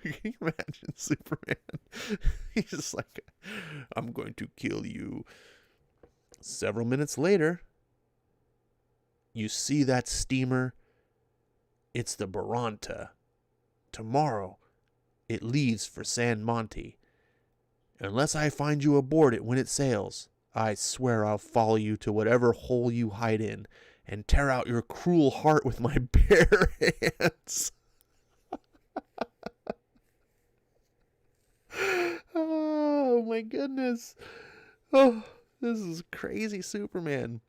Can you imagine Superman? He's just like, I'm going to kill you. Several minutes later, you see that steamer? It's the Baranta. Tomorrow, it leaves for San Monte. Unless I find you aboard it when it sails, I swear I'll follow you to whatever hole you hide in and tear out your cruel heart with my bare hands. Oh my goodness. Oh, this is crazy Superman.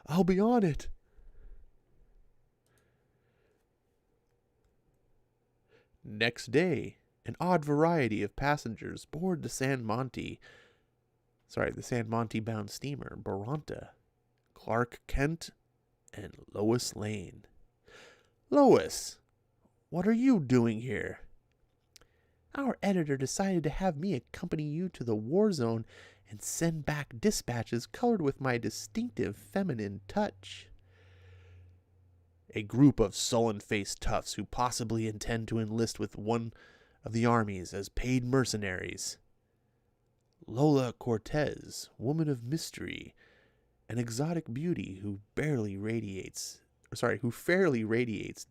I'll be on it. Next day, an odd variety of passengers board the San Monte bound steamer Baranta. Clark Kent and Lois Lane. Lois, what are you doing here? Our editor decided to have me accompany you to the war zone and send back dispatches colored with my distinctive feminine touch. A group of sullen-faced toughs who possibly intend to enlist with one of the armies as paid mercenaries. Lola Cortez, woman of mystery, an exotic beauty who fairly radiates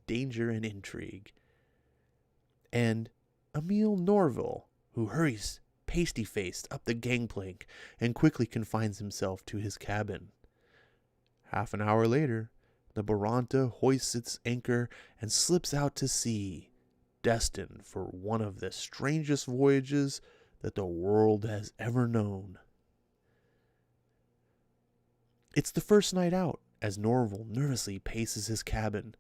danger and intrigue. And Emil Norval, who hurries pasty-faced up the gangplank and quickly confines himself to his cabin. Half an hour later, the Baranta hoists its anchor and slips out to sea, destined for one of the strangest voyages that the world has ever known. It's the first night out, as Norval nervously paces his cabin.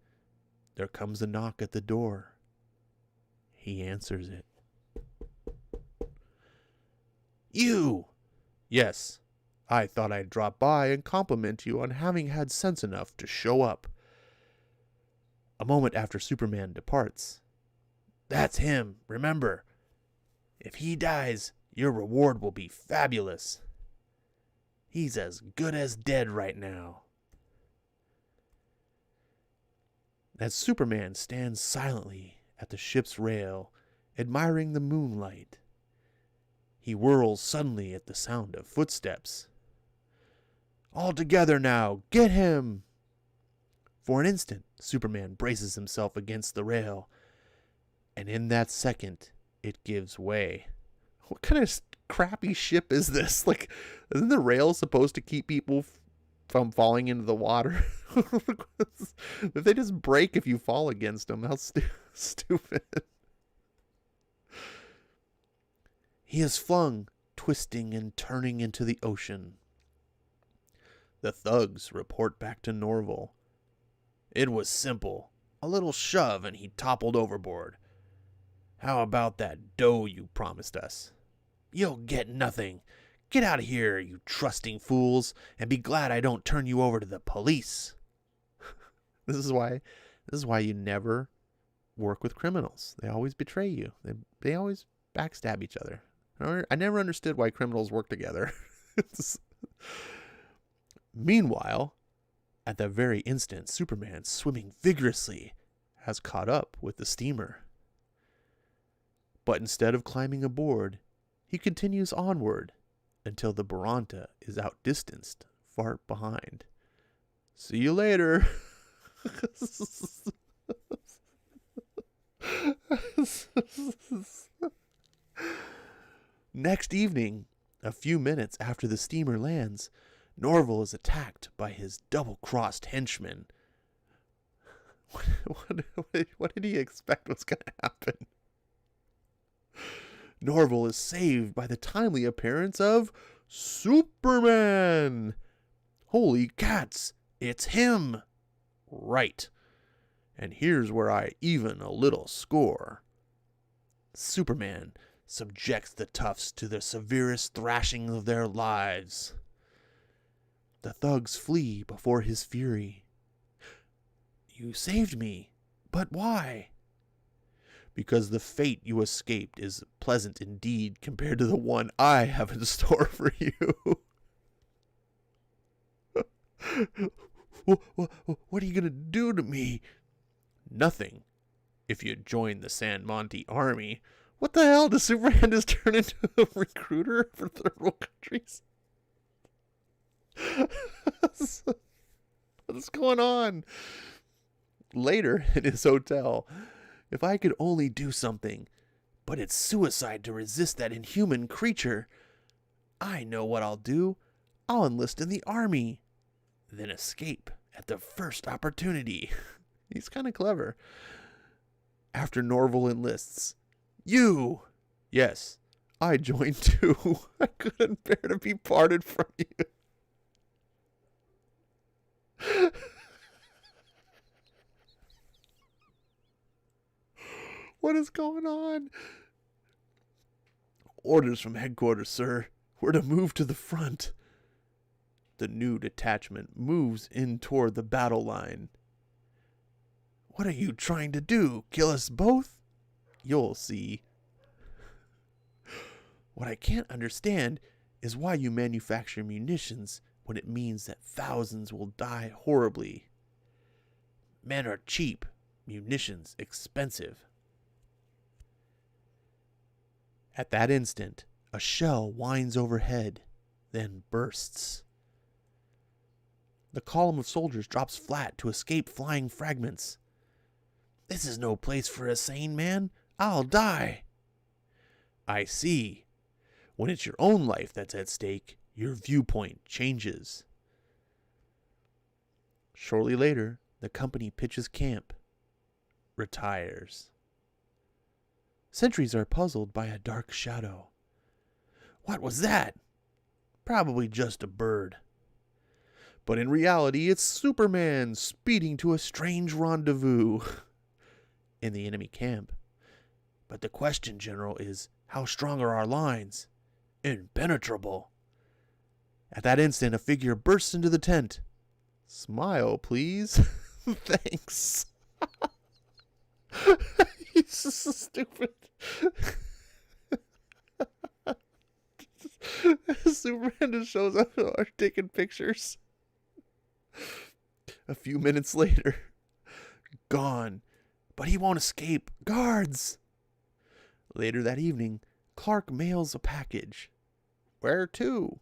There comes a knock at the door. He answers it. You! Yes, I thought I'd drop by and compliment you on having had sense enough to show up. A moment after Superman departs. That's him, remember. If he dies, your reward will be fabulous. He's as good as dead right now. As Superman stands silently at the ship's rail, admiring the moonlight, he whirls suddenly at the sound of footsteps. All together now, get him! For an instant, Superman braces himself against the rail, and in that second, it gives way. What kind of crappy ship is this? Like, isn't the rail supposed to keep people from falling into the water? If they just break if you fall against them, how stupid. He is flung, twisting and turning into the ocean. The thugs report back to Norval. It was simple. A little shove and he toppled overboard. How about that dough you promised us? You'll get nothing. Get out of here, you trusting fools, and be glad I don't turn you over to the police. This is why you never work with criminals. They always betray you. They always backstab each other. I never understood why criminals work together. Meanwhile, at that very instant, Superman, swimming vigorously, has caught up with the steamer. But instead of climbing aboard, he continues onward until the Baranta is outdistanced far behind. See you later. Next evening, a few minutes after the steamer lands, Norval is attacked by his double-crossed henchmen. What did he expect was going to happen? Norval is saved by the timely appearance of Superman. Holy cats, it's him. Right. And here's where I even a little score. Superman subjects the toughs to the severest thrashing of their lives. The thugs flee before his fury. You saved me, but why? Because the fate you escaped is pleasant indeed compared to the one I have in store for you. What are you going to do to me? Nothing. If you join the San Monte army. What the hell? Does Superman just turn into a recruiter for third world countries? What's going on? Later in his hotel, if I could only do something, but it's suicide to resist that inhuman creature. I know what I'll do. I'll enlist in the army, then escape at the first opportunity. He's kind of clever. After Norval enlists, you! Yes, I joined too. I couldn't bear to be parted from you. What is going on? Orders from headquarters, sir. We're to move to the front. The new detachment moves in toward the battle line. What are you trying to do? Kill us both? You'll see. What I can't understand is why you manufacture munitions when it means that thousands will die horribly. Men are cheap, munitions expensive. At that instant, a shell whines overhead, then bursts. The column of soldiers drops flat to escape flying fragments. This is no place for a sane man. I'll die. I see. When it's your own life that's at stake, your viewpoint changes. Shortly later, the company pitches camp, retires. Sentries are puzzled by a dark shadow. What was that? Probably just a bird. But in reality, it's Superman speeding to a strange rendezvous in the enemy camp. But the question, General, is how strong are our lines? Impenetrable. At that instant, a figure bursts into the tent. Smile, please. Thanks. He's so stupid. Superman just shows up and are taking pictures. A few minutes later, gone, but he won't escape. Guards! Later that evening, Clark mails a package. Where to?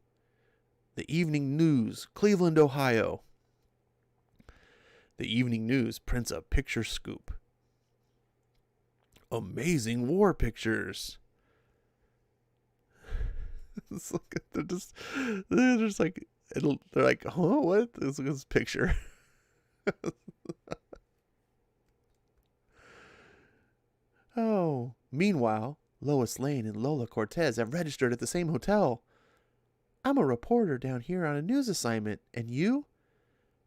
The Evening News, Cleveland, Ohio. The Evening News prints a picture scoop. Amazing war pictures. They're just like, they're like, huh, what? This picture. Oh, meanwhile, Lois Lane and Lola Cortez have registered at the same hotel. I'm a reporter down here on a news assignment, and you?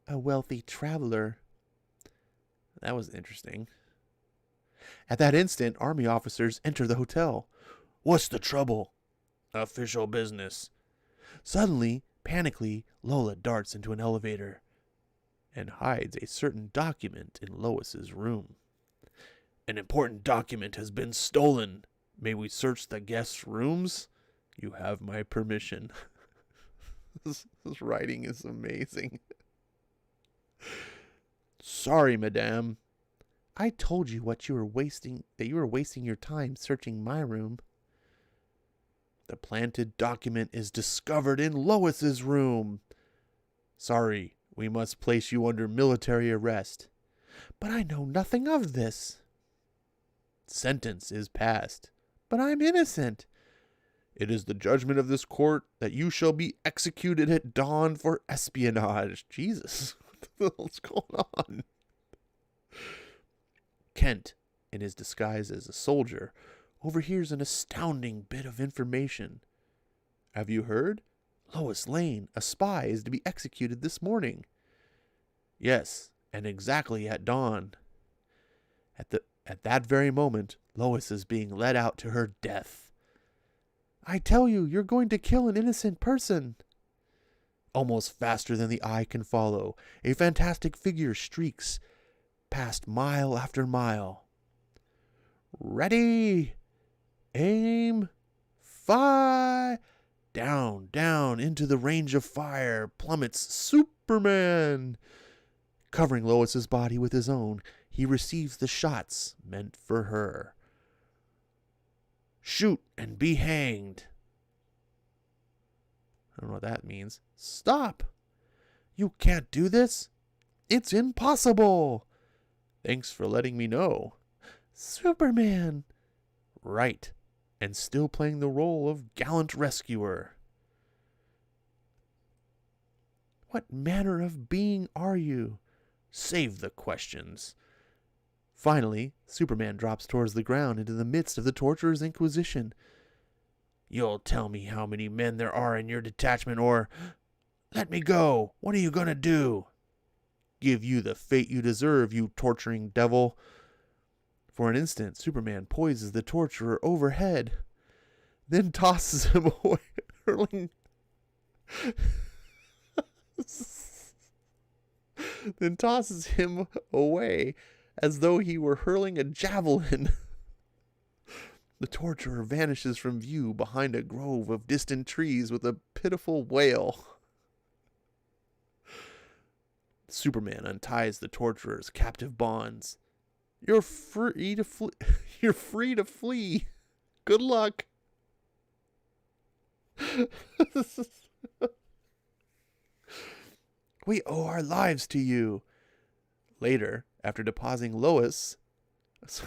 A wealthy traveler. That was interesting. At that instant, army officers enter the hotel. What's the trouble? Official business. Suddenly, panically, Lola darts into an elevator and hides a certain document in Lois's room. An important document has been stolen. May we search the guests' rooms? You have my permission. This writing is amazing. Sorry, madame. I told you that you were wasting your time searching my room. The planted document is discovered in Lois's room. Sorry, we must place you under military arrest. But I know nothing of this. Sentence is passed, but I'm innocent. It is the judgment of this court that you shall be executed at dawn for espionage. Jesus, what the hell's going on? Kent, in his disguise as a soldier, overhears an astounding bit of information. Have you heard? Lois Lane, a spy, is to be executed this morning. Yes, and exactly at dawn. At that very moment, Lois is being led out to her death. I tell you, you're going to kill an innocent person. Almost faster than the eye can follow, a fantastic figure streaks past mile after mile. Ready, aim, fire. Down, down into the range of fire plummets Superman. Covering Lois's body with his own, he receives the shots meant for her. Shoot and be hanged. I don't know what that means. Stop! You can't do this. It's impossible. Thanks for letting me know. Superman. Right. And still playing the role of gallant rescuer. What manner of being are you? Save the questions. Finally, Superman drops towards the ground into the midst of the torturer's inquisition. You'll tell me how many men there are in your detachment, or... Let me go. What are you going to do? Give you the fate you deserve, you torturing devil. For an instant, Superman poises the torturer overhead, then tosses him away, hurling... then tosses him away as though he were hurling a javelin. The torturer vanishes from view behind a grove of distant trees with a pitiful wail. Superman unties the torturer's captive bonds. You're free to flee. You're free to flee. Good luck. We owe our lives to you. Later, after depositing Lois near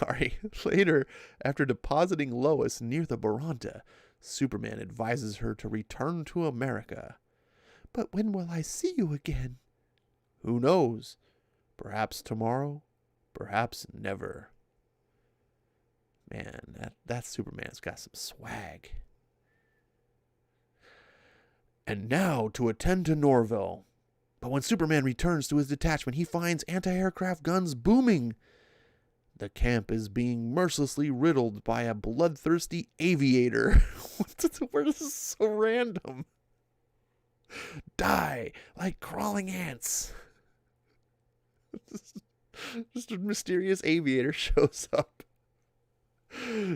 the Baranta, Superman advises her to return to America. But when will I see you again? Who knows? Perhaps tomorrow, perhaps never. Man, that Superman's got some swag. And now to attend to Norville. But when Superman returns to his detachment, he finds anti-aircraft guns booming. The camp is being mercilessly riddled by a bloodthirsty aviator. Where is this so random? Die like crawling ants. Just a mysterious aviator shows up.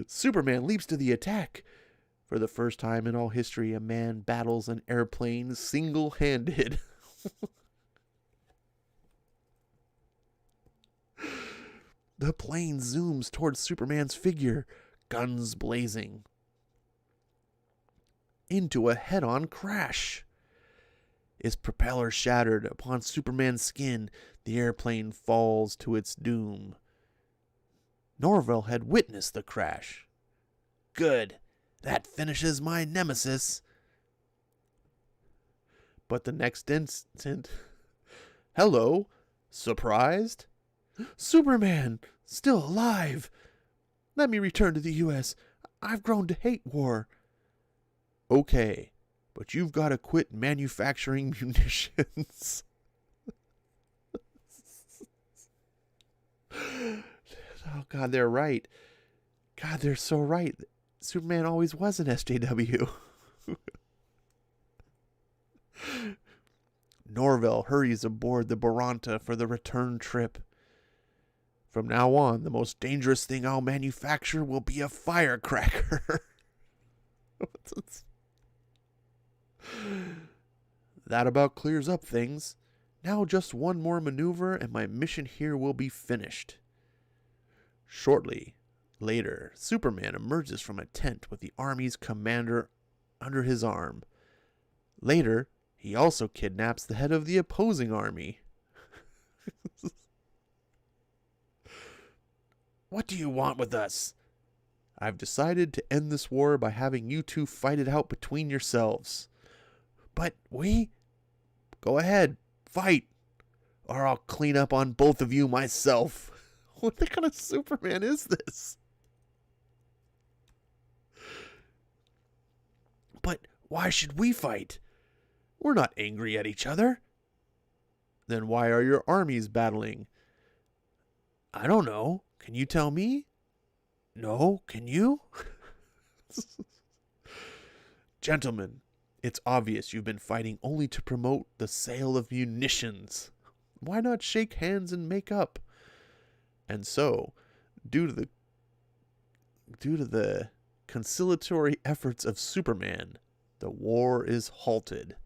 Superman leaps to the attack. For the first time in all history, a man battles an airplane single-handed. The plane zooms towards Superman's figure, guns blazing, into a head-on crash. Its propeller shattered upon Superman's skin, the airplane falls to its doom. Norville had witnessed the crash. Good. That finishes my nemesis. But the next instant... Hello? Surprised? Superman! Still alive! Let me return to the U.S. I've grown to hate war. Okay, but you've got to quit manufacturing munitions. Oh, God, they're right. God, they're so right. Superman always was an SJW. Norvell hurries aboard the Baranta for the return trip. From now on, the most dangerous thing I'll manufacture will be a firecracker. That about clears up things. Now just one more maneuver and my mission here will be finished. Shortly later, Superman emerges from a tent with the army's commander under his arm. Later, he also kidnaps the head of the opposing army. What do you want with us? I've decided to end this war by having you two fight it out between yourselves. But we? Go ahead, fight, or I'll clean up on both of you myself. What kind of Superman is this? But why should we fight? We're not angry at each other. Then why are your armies battling? I don't know. Can you tell me? No, can you? Gentlemen, it's obvious you've been fighting only to promote the sale of munitions. Why not shake hands and make up? And so, due to the conciliatory efforts of Superman, the war is halted.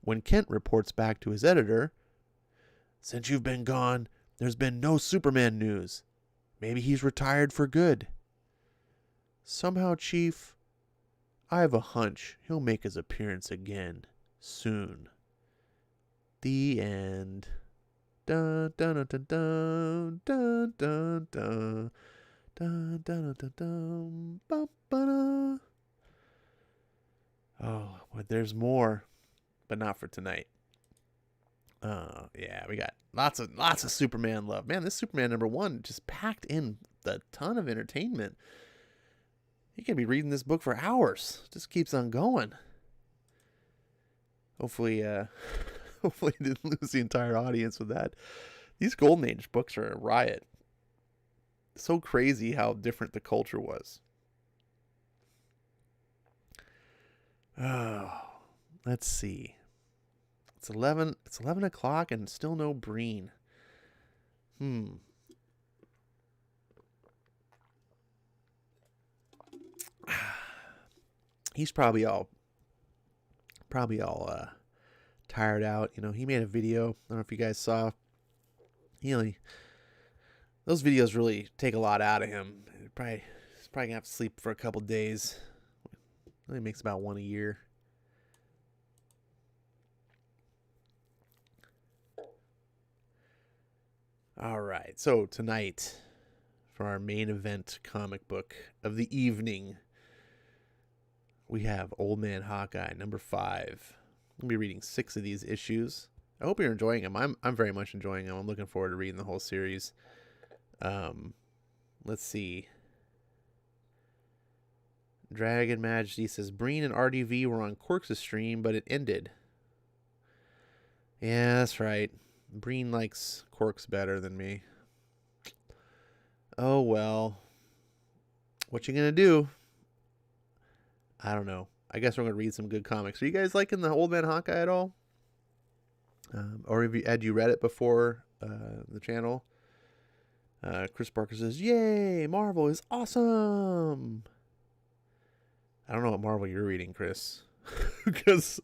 When Kent reports back to his editor, since you've been gone, there's been no Superman news. Maybe he's retired for good. Somehow, Chief, I have a hunch he'll make his appearance again soon. The end. Dun dun dun dun dun dun dun dun dun dun dun dun bum, ba-da. Oh, but there's more, but not for tonight. Yeah, we got lots of Superman love. Man, this Superman #1 just packed in a ton of entertainment. You can be reading this book for hours. Just keeps on going. Hopefully, hopefully you didn't lose the entire audience with that. These Golden Age books are a riot. So crazy how different the culture was. Oh, let's see. It's 11 o'clock and still no Breen. He's probably all tired out. You know, he made a video. I don't know if you guys saw. Those videos really take a lot out of him. He's probably gonna have to sleep for a couple days. He makes about one a year. All right, so tonight, for our main event comic book of the evening, we have Old Man Hawkeye #5. I'll be reading 6 of these issues. I hope you're enjoying them. I'm very much enjoying them. I'm looking forward to reading the whole series. Let's see. Dragon Majesty says Breen and RDV were on Quirks' stream, but it ended. Yeah, that's right. Breen likes Quirks better than me. Oh well. What you gonna do? I don't know. I guess we're gonna read some good comics. Are you guys liking the Old Man Hawkeye at all? Or had you read it before the channel? Chris Barker says, "Yay! Marvel is awesome." I don't know what Marvel you're reading, Chris, because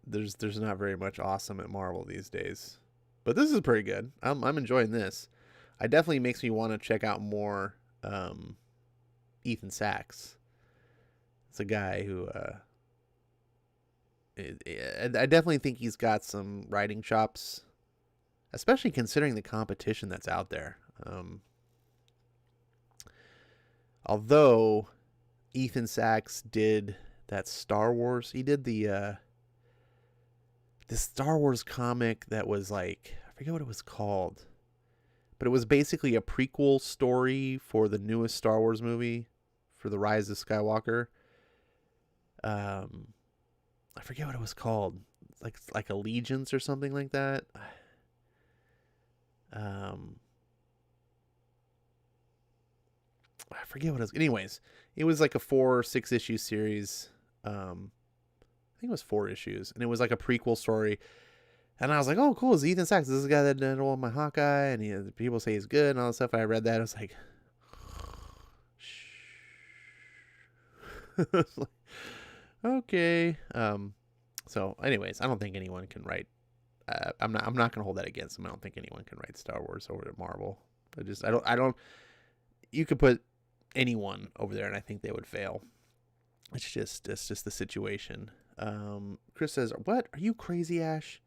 there's not very much awesome at Marvel these days. But this is pretty good. I'm enjoying this. It definitely makes me want to check out more Ethan Sachs. It's a guy who I definitely think he's got some writing chops, especially considering the competition that's out there. Although Ethan Sachs did Star Wars comic that was like, I forget what it was called, but it was basically a prequel story for the newest Star Wars movie, for the Rise of Skywalker. I forget what it was called. Like Allegiance or something like that. I forget what it was. Anyways, it was like a 4 or 6 issue series. I think it was 4 issues, and it was like a prequel story. And I was like, "Oh, cool! It's Ethan Sachs. This is the guy that did all my Hawkeye, and people say he's good and all that stuff." And I read that, I was like, "Shh." Okay. So, anyways, I don't think anyone can write. I'm not gonna hold that against them. I don't think anyone can write Star Wars over at Marvel. I don't. You could put anyone over there, and I think they would fail. It's just the situation. Chris says, "What? Are you crazy, Ash?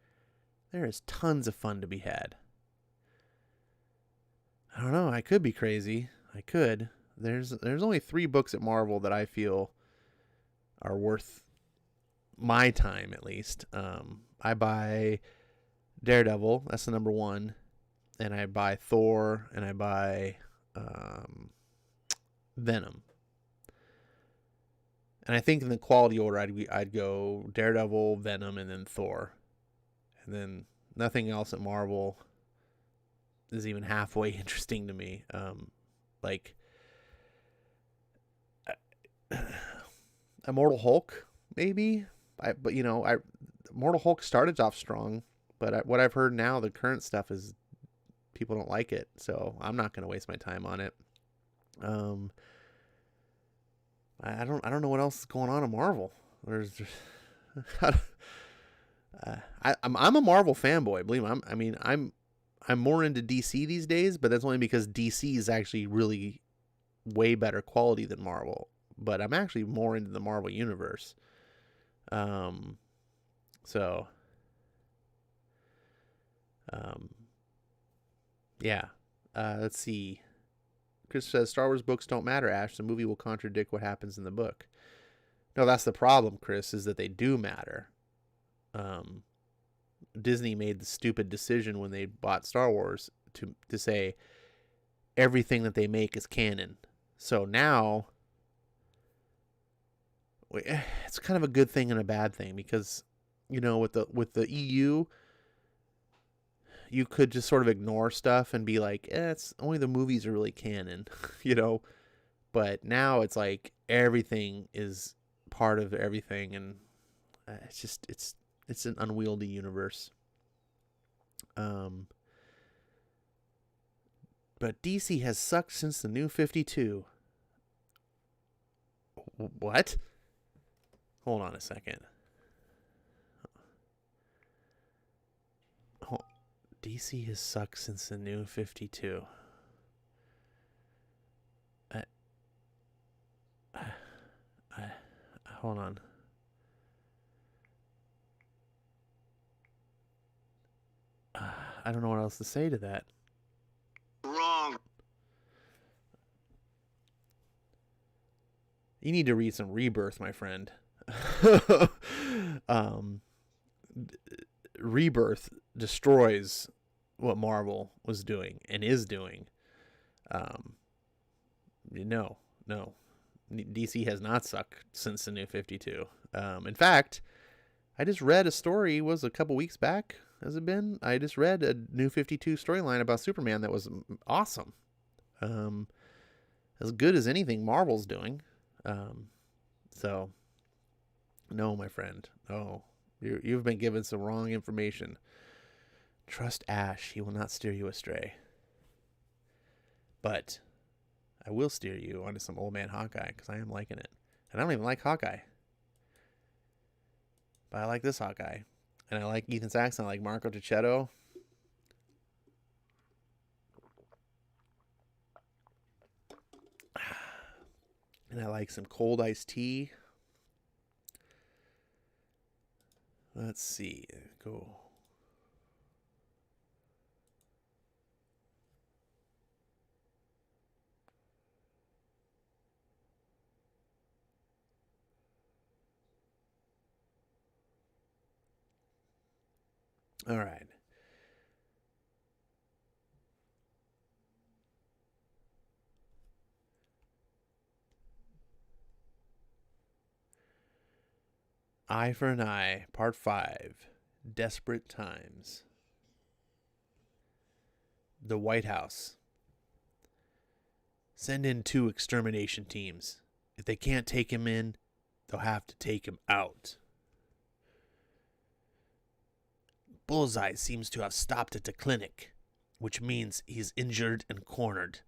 There is tons of fun to be had." I don't know. I could be crazy. I could. There's only 3 books at Marvel that I feel are worth my time, at least. I buy Daredevil. That's the number 1. And I buy Thor. And I buy Venom. And I think in the quality order, I'd go Daredevil, Venom, and then Thor. And then nothing else at Marvel is even halfway interesting to me. Like Immortal Hulk, maybe. But Immortal Hulk started off strong, but what I've heard now, the current stuff is people don't like it, so I'm not going to waste my time on it. I don't know what else is going on in Marvel. I'm a Marvel fanboy. Believe me. I'm more into DC these days, but that's only because DC is actually really way better quality than Marvel. But I'm actually more into the Marvel universe. Yeah. Let's see. Chris says, Star Wars books don't matter, Ash. The movie will contradict what happens in the book. No, that's the problem, Chris, is that they do matter. Disney made the stupid decision when they bought Star Wars to say everything that they make is canon. So now it's kind of a good thing and a bad thing, because with the EU, you could just sort of ignore stuff and be like, it's only the movies are really canon, But now it's like everything is part of everything, and it's an unwieldy universe. But DC has sucked since the New 52. What? Hold on a second. DC has sucked since the New 52. Hold on. I don't know what else to say to that. Wrong. You need to read some Rebirth, my friend. Rebirth destroys what Marvel was doing and is doing. No. DC has not sucked since the New 52. In fact, I just read a story, was a couple weeks back, has it been? I just read a New 52 storyline about Superman that was awesome. As good as anything Marvel's doing. So, no, my friend. No. You've been given some wrong information. Trust Ash. He will not steer you astray. But I will steer you onto some old man Hawkeye, because I am liking it. And I don't even like Hawkeye. But I like this Hawkeye. And I like Ethan Sachs, and I like Marco Cicchetto. And I like some cold iced tea. Let's see. Go. All right. Eye for an Eye, Part 5. Desperate Times. The White House. Send in 2 extermination teams. If they can't take him in, they'll have to take him out. Bullseye seems to have stopped at the clinic, which means he's injured and cornered.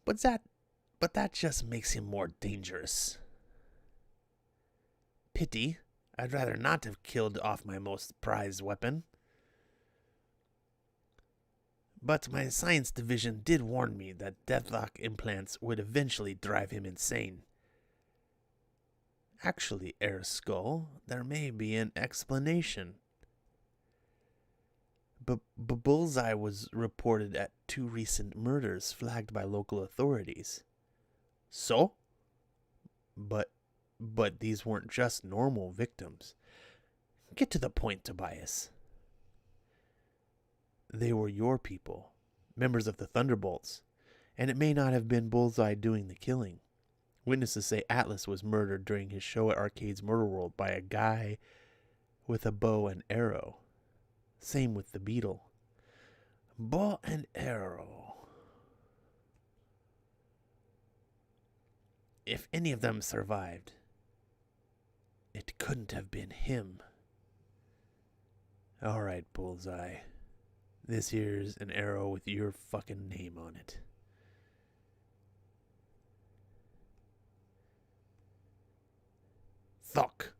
But that just makes him more dangerous. Pity. I'd rather not have killed off my most prized weapon. But my science division did warn me that deathlock implants would eventually drive him insane. Actually, Air Skull, there may be an explanation. Bullseye was reported at 2 recent murders flagged by local authorities. So? But these weren't just normal victims. Get to the point, Tobias. They were your people, members of the Thunderbolts, and it may not have been Bullseye doing the killing. Witnesses say Atlas was murdered during his show at Arcade's Murder World by a guy with a bow and arrow. Same with the Beetle. Bow and arrow. If any of them survived, it couldn't have been him. All right, Bullseye. This here's an arrow with your fucking name on it. Thuck.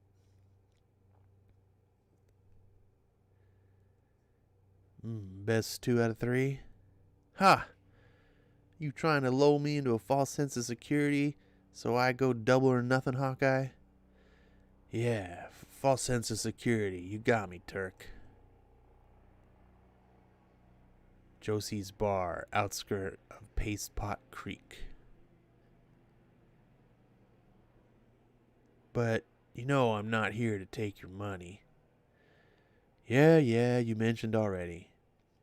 Best 2 out of 3? Ha! You trying to lull me into a false sense of security so I go double or nothing, Hawkeye? Yeah, false sense of security. You got me, Turk. Josie's Bar, outskirt of Paste Pot Creek. But you know I'm not here to take your money. Yeah, you mentioned already.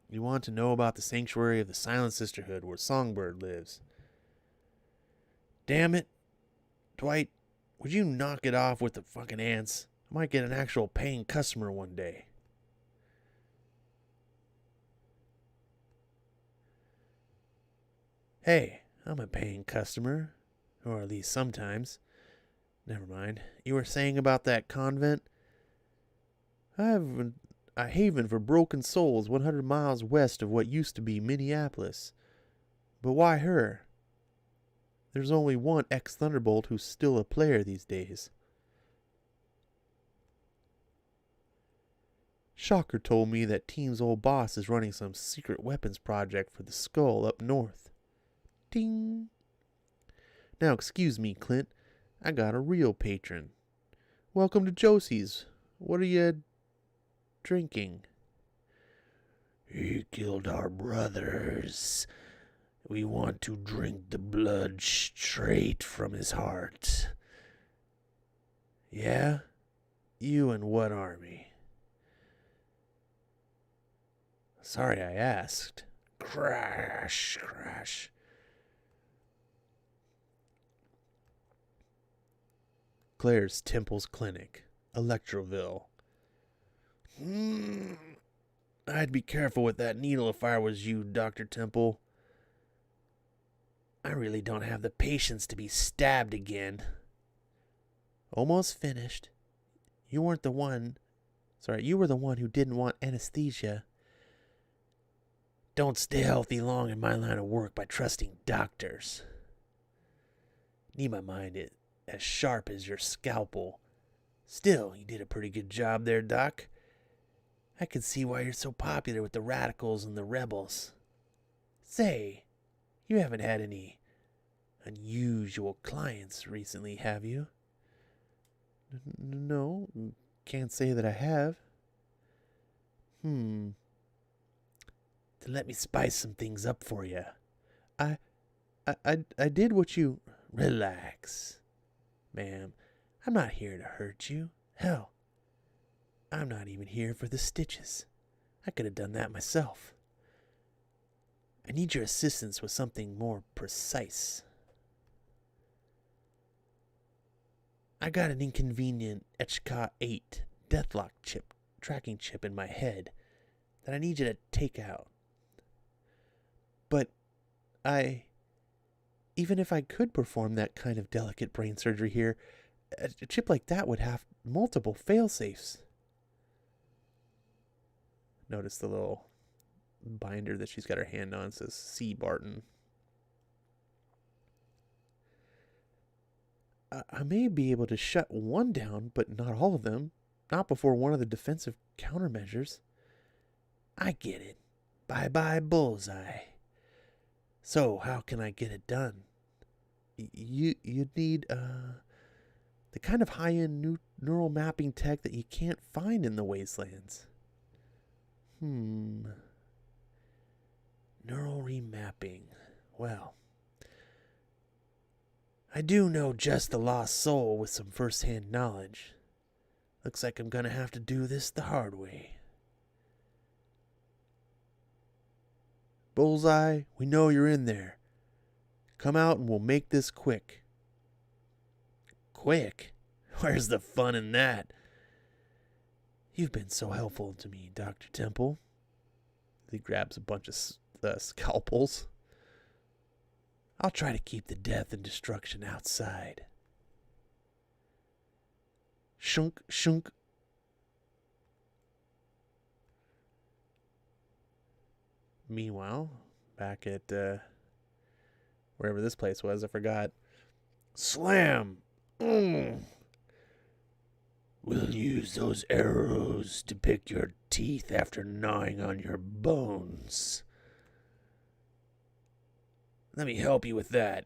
You want to know about the sanctuary of the Silent Sisterhood where Songbird lives. Damn it. Dwight, would you knock it off with the fucking ants? I might get an actual paying customer one day. Hey, I'm a paying customer. Or at least sometimes. Never mind. You were saying about that convent? I have a haven for broken souls 100 miles west of what used to be Minneapolis. But why her? There's only one ex-Thunderbolt who's still a player these days. Shocker told me that Team's old boss is running some secret weapons project for the Skull up north. Ding! Now excuse me, Clint. I got a real patron. Welcome to Josie's. What are you drinking? He killed our brothers. We want to drink the blood straight from his heart. Yeah? You and what army? Sorry I asked. Crash, crash. Claire's Temple's Clinic, Electroville. I'd be careful with that needle if I was you, Dr. Temple. I really don't have the patience to be stabbed again. Almost finished. You were the one who didn't want anesthesia. Don't stay healthy long in my line of work by trusting doctors. Need my mind as sharp as your scalpel. Still, you did a pretty good job there, Doc. I can see why you're so popular with the radicals and the rebels. Say, you haven't had any unusual clients recently, have you? No, can't say that I have. Then let me spice some things up for you. I did what you... Relax. Ma'am, I'm not here to hurt you. Hell, I'm not even here for the stitches. I could have done that myself. I need your assistance with something more precise. I got an inconvenient HK8 Deathlock chip, tracking chip in my head that I need you to take out. But even if I could perform that kind of delicate brain surgery here, a chip like that would have multiple fail-safes. Notice the little binder that she's got her hand on. It says C. Barton. I may be able to shut one down, but not all of them. Not before one of the defensive countermeasures. I get it. Bye-bye bullseye. So, how can I get it done? You'd need the kind of high-end neural mapping tech that you can't find in the wastelands. Neural remapping. Well, I do know just the lost soul with some first-hand knowledge. Looks like I'm gonna have to do this the hard way. Bullseye, we know you're in there. Come out and we'll make this quick. Quick? Where's the fun in that? You've been so helpful to me, Dr. Temple. He grabs a bunch of scalpels. I'll try to keep the death and destruction outside. Shunk, shunk. Meanwhile, back at wherever this place was, I forgot. Slam! We'll use those arrows to pick your teeth after gnawing on your bones. Let me help you with that.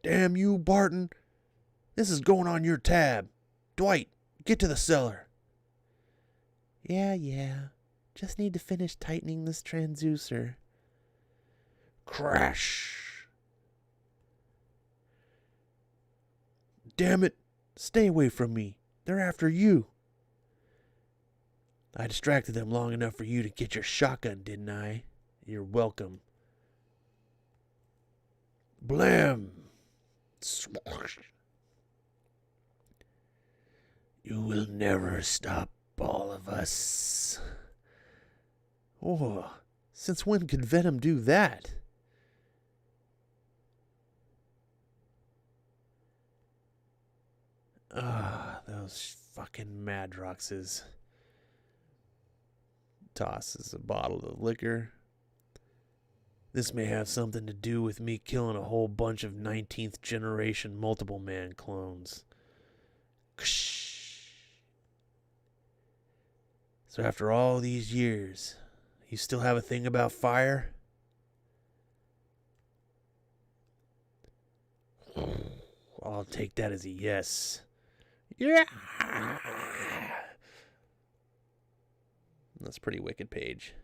Damn you, Barton. This is going on your tab. Dwight, get to the cellar. Yeah. Just need to finish tightening this transducer. Crash. Damn it. Stay away from me. They're after you. I distracted them long enough for you to get your shotgun, didn't I? You're welcome. Blam! Swash. You will never stop all of us. Oh, since when could Venom do that? Those fucking Madroxes. Tosses a bottle of liquor. This may have something to do with me killing a whole bunch of 19th generation multiple man clones. So after all these years, you still have a thing about fire? I'll take that as a yes. Yeah! That's a pretty wicked page.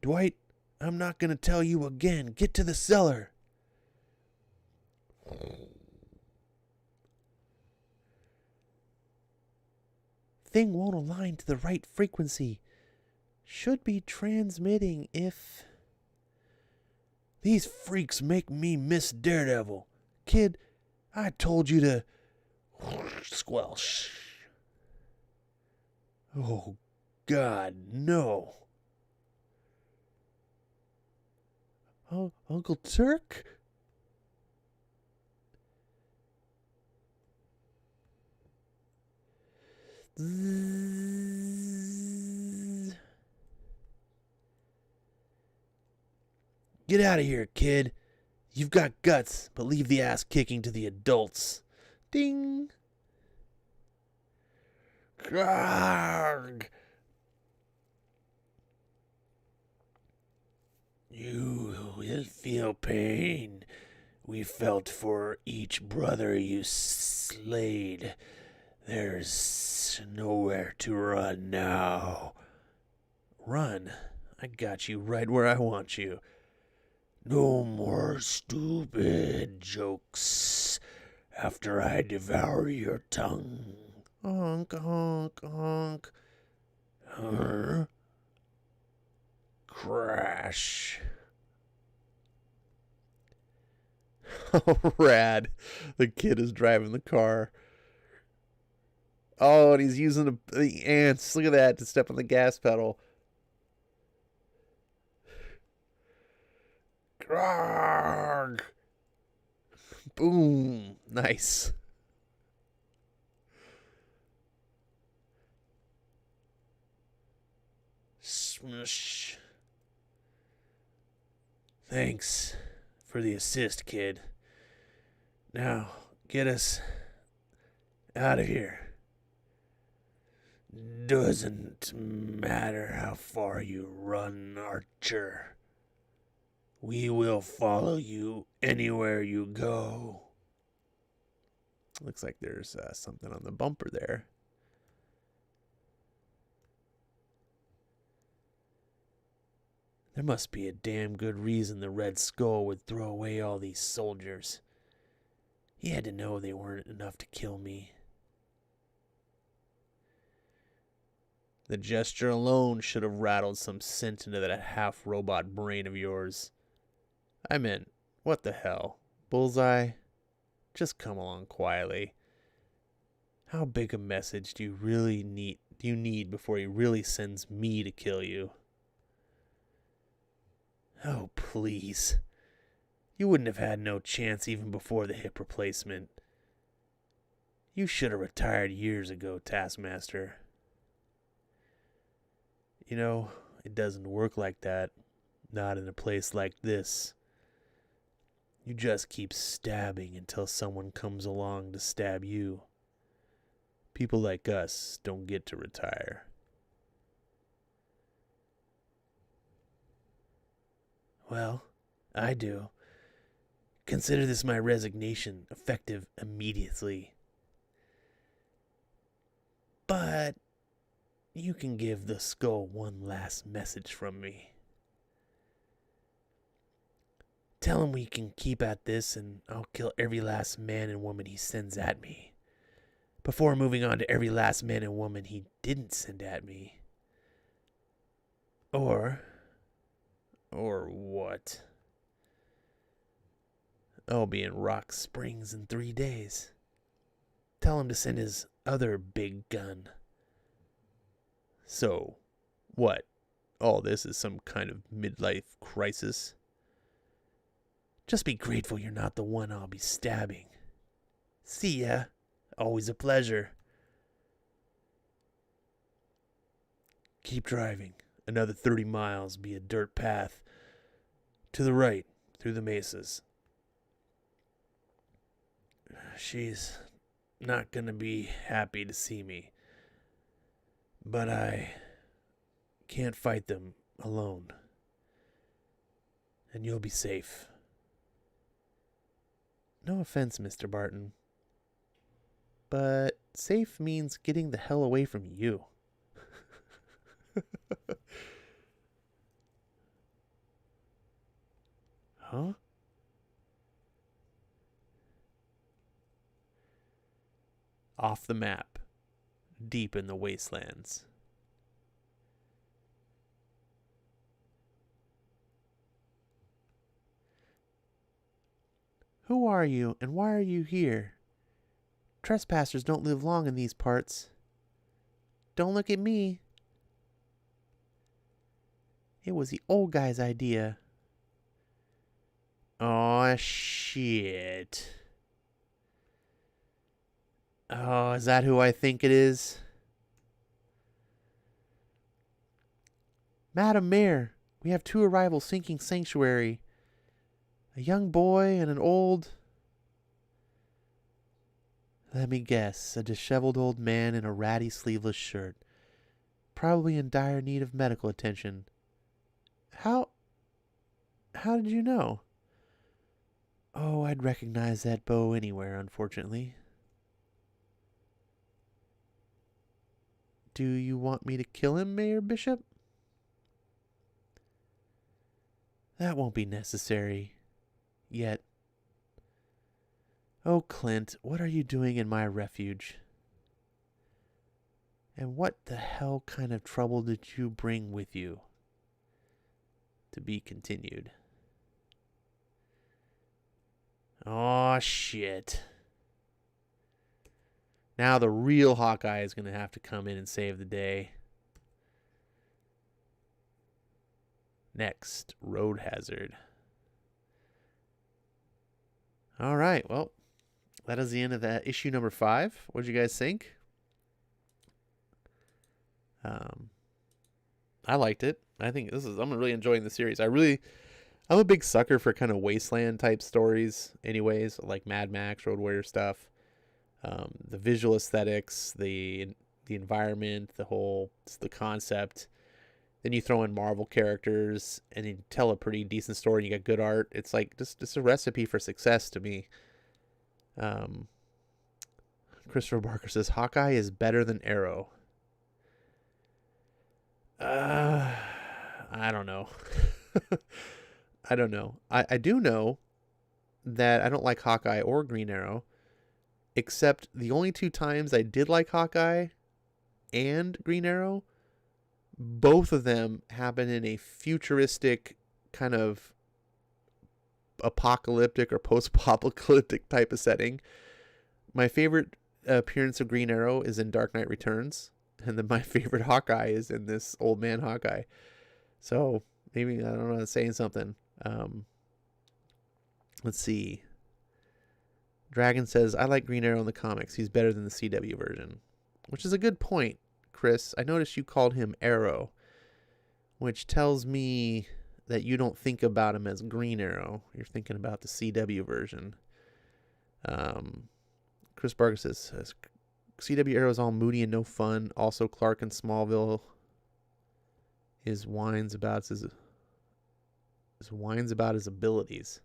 Dwight, I'm not going to tell you again. Get to the cellar. Thing won't align to the right frequency. Should be transmitting if... These freaks make me miss Daredevil. Kid, I told you to... Squelch. Oh, God, no. Oh, Uncle Turk? Get out of here, kid. You've got guts, but leave the ass kicking to the adults. Ding. Grog. You will feel pain we felt for each brother you slayed. There's nowhere to run now. Run? I got you right where I want you. No more stupid jokes after I devour your tongue. Honk, honk, honk. Crash. Oh, rad. The kid is driving the car. Oh, and he's using the ants. Look at that, to step on the gas pedal. Grog. Boom. Nice. Smush. Thanks for the assist, kid. Now, get us out of here. Doesn't matter how far you run, Archer. We will follow you anywhere you go. Looks like there's something on the bumper there. There must be a damn good reason the Red Skull would throw away all these soldiers. He had to know they weren't enough to kill me. The gesture alone should have rattled some sense into that half-robot brain of yours. I meant, what the hell? Bullseye? Just come along quietly. How big a message do you need before he really sends me to kill you? Oh, please. You wouldn't have had no chance even before the hip replacement. You should have retired years ago, Taskmaster. You know, it doesn't work like that. Not in a place like this. You just keep stabbing until someone comes along to stab you. People like us don't get to retire. Well, I do. Consider this my resignation, effective immediately. But you can give the skull one last message from me. Tell him we can keep at this and I'll kill every last man and woman he sends at me. Before moving on to every last man and woman he didn't send at me. Or what? I'll be in Rock Springs in 3 days. Tell him to send his other big gun. So, what? All this is some kind of midlife crisis? Just be grateful you're not the one I'll be stabbing. See ya. Always a pleasure. Keep driving. Another 30 miles be a dirt path. To the right, through the mesas. She's not gonna be happy to see me. But I can't fight them alone. And you'll be safe. No offense, Mr. Barton. But safe means getting the hell away from you. Huh? Off the map, deep in the wastelands. Who are you, and why are you here? Trespassers don't live long in these parts. Don't look at me. It was the old guy's idea. Aw, shit. Oh, is that who I think it is? Madam Mayor, we have 2 arrivals seeking sanctuary. A young boy and an old... Let me guess, a disheveled old man in a ratty sleeveless shirt. Probably in dire need of medical attention. How did you know? Oh, I'd recognize that bow anywhere, unfortunately. Do you want me to kill him, Mayor Bishop? That won't be necessary. Yet. Oh, Clint, what are you doing in my refuge? And what the hell kind of trouble did you bring with you? To be continued. Oh, shit. Now the real Hawkeye is going to have to come in and save the day. Next, Road Hazard. All right, well, that is the end of that issue number 5. What did you guys think? I liked it. I think I'm really enjoying the series. I'm a big sucker for kind of wasteland type stories anyways, like Mad Max, Road Warrior stuff. The visual aesthetics, the environment, the concept. Then you throw in Marvel characters and you tell a pretty decent story and you got good art. It's like just a recipe for success to me. Christopher Barker says Hawkeye is better than Arrow. I don't know. I don't know. I do know that I don't like Hawkeye or Green Arrow, except the only 2 times I did like Hawkeye and Green Arrow, both of them happen in a futuristic kind of apocalyptic or post-apocalyptic type of setting. My favorite appearance of Green Arrow is in Dark Knight Returns, and then my favorite Hawkeye is in this Old Man Hawkeye. So maybe, I don't know, saying something. Let's see. Dragon says, I like Green Arrow in the comics. He's better than the CW version. Which is a good point, Chris. I noticed you called him Arrow, which tells me that you don't think about him as Green Arrow. You're thinking about the CW version. Chris Barker says CW Arrow is all moody and no fun. Also, Clark in Smallville whines about his abilities.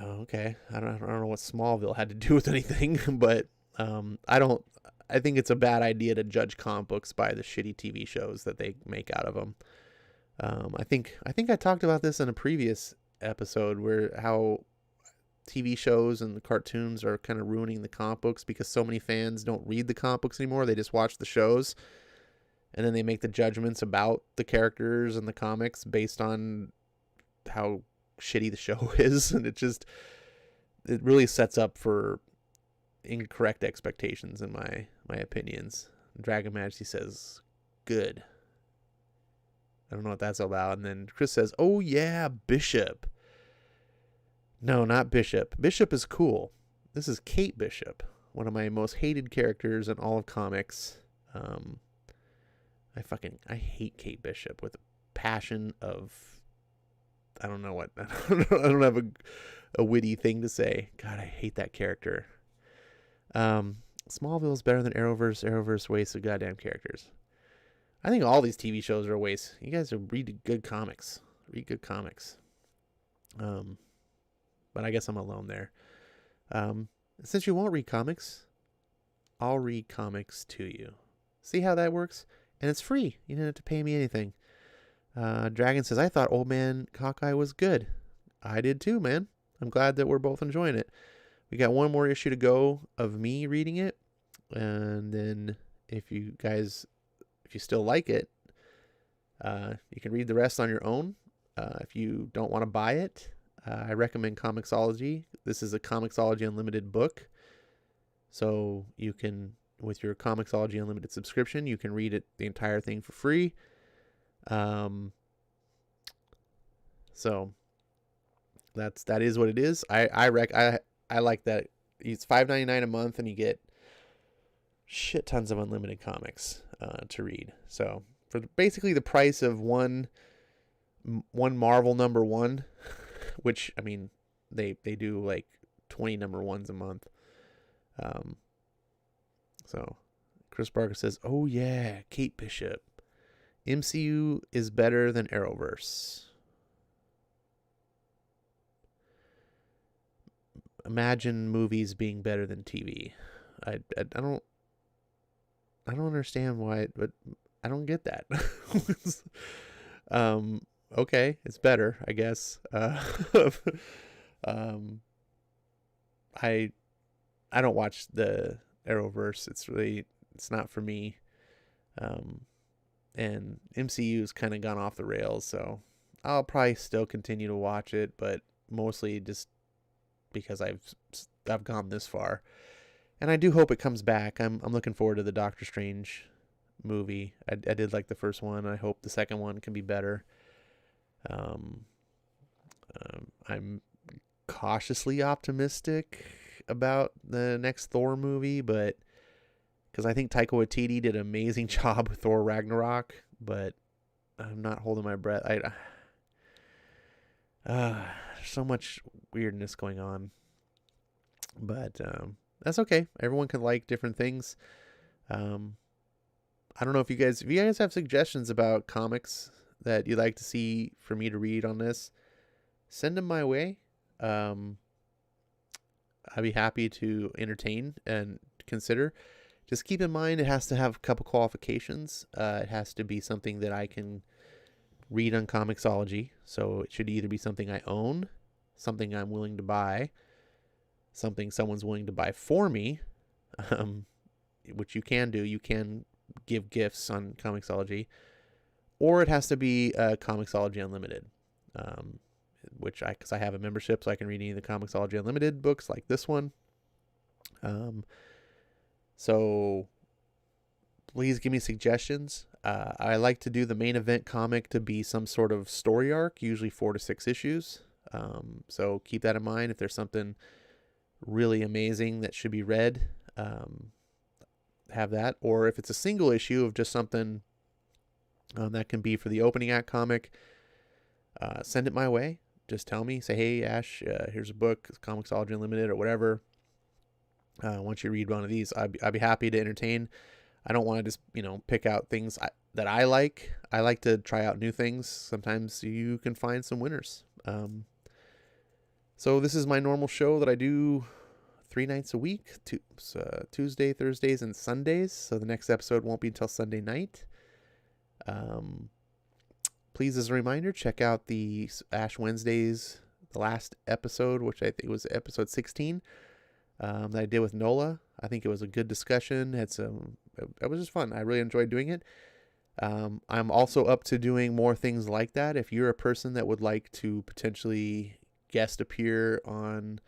Oh, okay. I don't know what Smallville had to do with anything, but I think it's a bad idea to judge comic books by the shitty TV shows that they make out of them. I think I talked about this in a previous episode where how TV shows and the cartoons are kind of ruining the comic books because so many fans don't read the comic books anymore. They just watch the shows and then they make the judgments about the characters and the comics based on how shitty the show is. And it really sets up for incorrect expectations in my opinions. Dragon Majesty says, good. I don't know what that's all about. And then Chris says, oh yeah, Bishop. No, not Bishop. Bishop is cool. This is Kate Bishop, one of my most hated characters in all of comics. I hate Kate Bishop with a passion of, I don't know what, I don't have a witty thing to say. God, I hate that character. Smallville is better than Arrowverse. Arrowverse wastes of goddamn characters. I think all these TV shows are a waste. You guys read good comics. But I guess I'm alone there. Since you won't read comics, I'll read comics to you. See how that works? And it's free. You don't have to pay me anything. Dragon says, I thought Old Man Hawkeye was good. I did too, man. I'm glad that we're both enjoying it. We got one more issue to go of me reading it. And then if you still like it, you can read the rest on your own. If you don't want to buy it, I recommend Comixology. This is a Comixology Unlimited book. So you can, with your Comixology Unlimited subscription, you can read the entire thing for free. So that is what it is. I like that. It's $5.99 a month and you get shit tons of unlimited comics to read. So for basically the price of one Marvel #1, which, I mean, they do like 20 #1s a month. So Chris Barker says, oh yeah, Kate Bishop. MCU is better than Arrowverse. Imagine movies being better than TV. I don't understand why, but I don't get that. Okay, it's better, I guess. I don't watch the Arrowverse. It's not for me. And MCU's kind of gone off the rails, so I'll probably still continue to watch it, but mostly just because I've gone this far, and I do hope it comes back. I'm looking forward to the Doctor Strange movie. I did like the first one. I hope the second one can be better. I'm cautiously optimistic about the next Thor movie, but because I think Taika Waititi did an amazing job with Thor Ragnarok, but I'm not holding my breath. There's so much weirdness going on, but that's okay. Everyone can like different things. I don't know if you guys have suggestions about comics that you'd like to see for me to read on this, send them my way. I'd be happy to entertain and consider. Just keep in mind it has to have a couple qualifications. It has to be something that I can read on Comixology. So it should either be something I own, something I'm willing to buy, something someone's willing to buy for me, which you can do. You can give gifts on Comixology. Or it has to be Comixology Unlimited, because I have a membership, so I can read any of the Comixology Unlimited books like this one. So please give me suggestions. I like to do the main event comic to be some sort of story arc, usually 4 to 6 issues. So keep that in mind. If there's something really amazing that should be read, have that. Or if it's a single issue of just something that can be for the opening act comic, send it my way. Just tell me, say, hey, Ash, here's a book, it's Comixology Unlimited or whatever. Once you read one of these, I'd be happy to entertain. I don't want to just, pick out things that I like. I like to try out new things. Sometimes you can find some winners. So this is my normal show that I do 3 nights a week, Tuesday, Thursdays, and Sundays. So the next episode won't be until Sunday night. Please, as a reminder, check out the Ash Wednesdays, the last episode, which I think was episode 16, that I did with Nola. I think it was a good discussion. It was just fun. I really enjoyed doing it. I'm also up to doing more things like that. If you're a person that would like to potentially guest appear on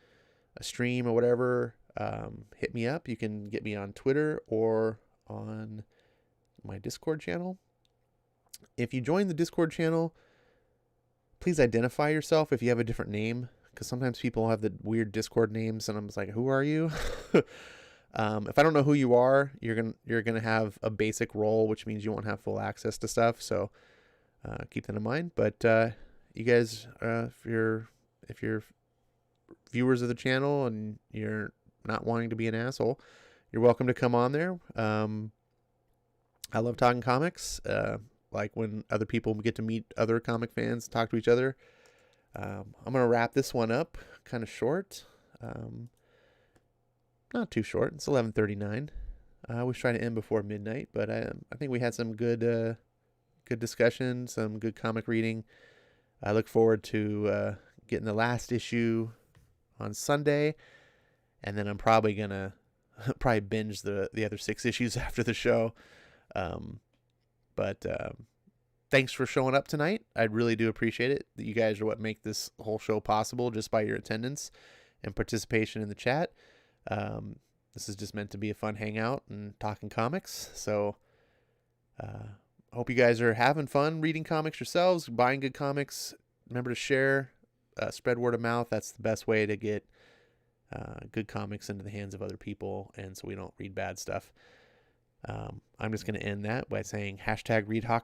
a stream or whatever, hit me up. You can get me on Twitter or on my Discord channel. If you join the Discord channel, please identify yourself if you have a different name, because sometimes people have the weird Discord names, and I'm just like, who are you? If I don't know who you are, you're gonna have a basic role, which means you won't have full access to stuff. So keep that in mind. But you guys, if you're viewers of the channel and you're not wanting to be an asshole, you're welcome to come on there. I love talking comics. Like when other people get to meet other comic fans, talk to each other. I'm going to wrap this one up kind of short. Not too short. It's 11:39. I always try to end before midnight, but I think we had some good discussion, some good comic reading. I look forward to getting the last issue on Sunday, and then I'm probably going to binge the other 6 issues after the show. But thanks for showing up tonight. I really do appreciate it. You guys are what make this whole show possible, just by your attendance and participation in the chat. This is just meant to be a fun hangout and talking comics. So hope you guys are having fun reading comics yourselves, buying good comics. Remember to share, spread word of mouth. That's the best way to get good comics into the hands of other people, and so we don't read bad stuff. I'm just going to end that by saying #ReadHawkman.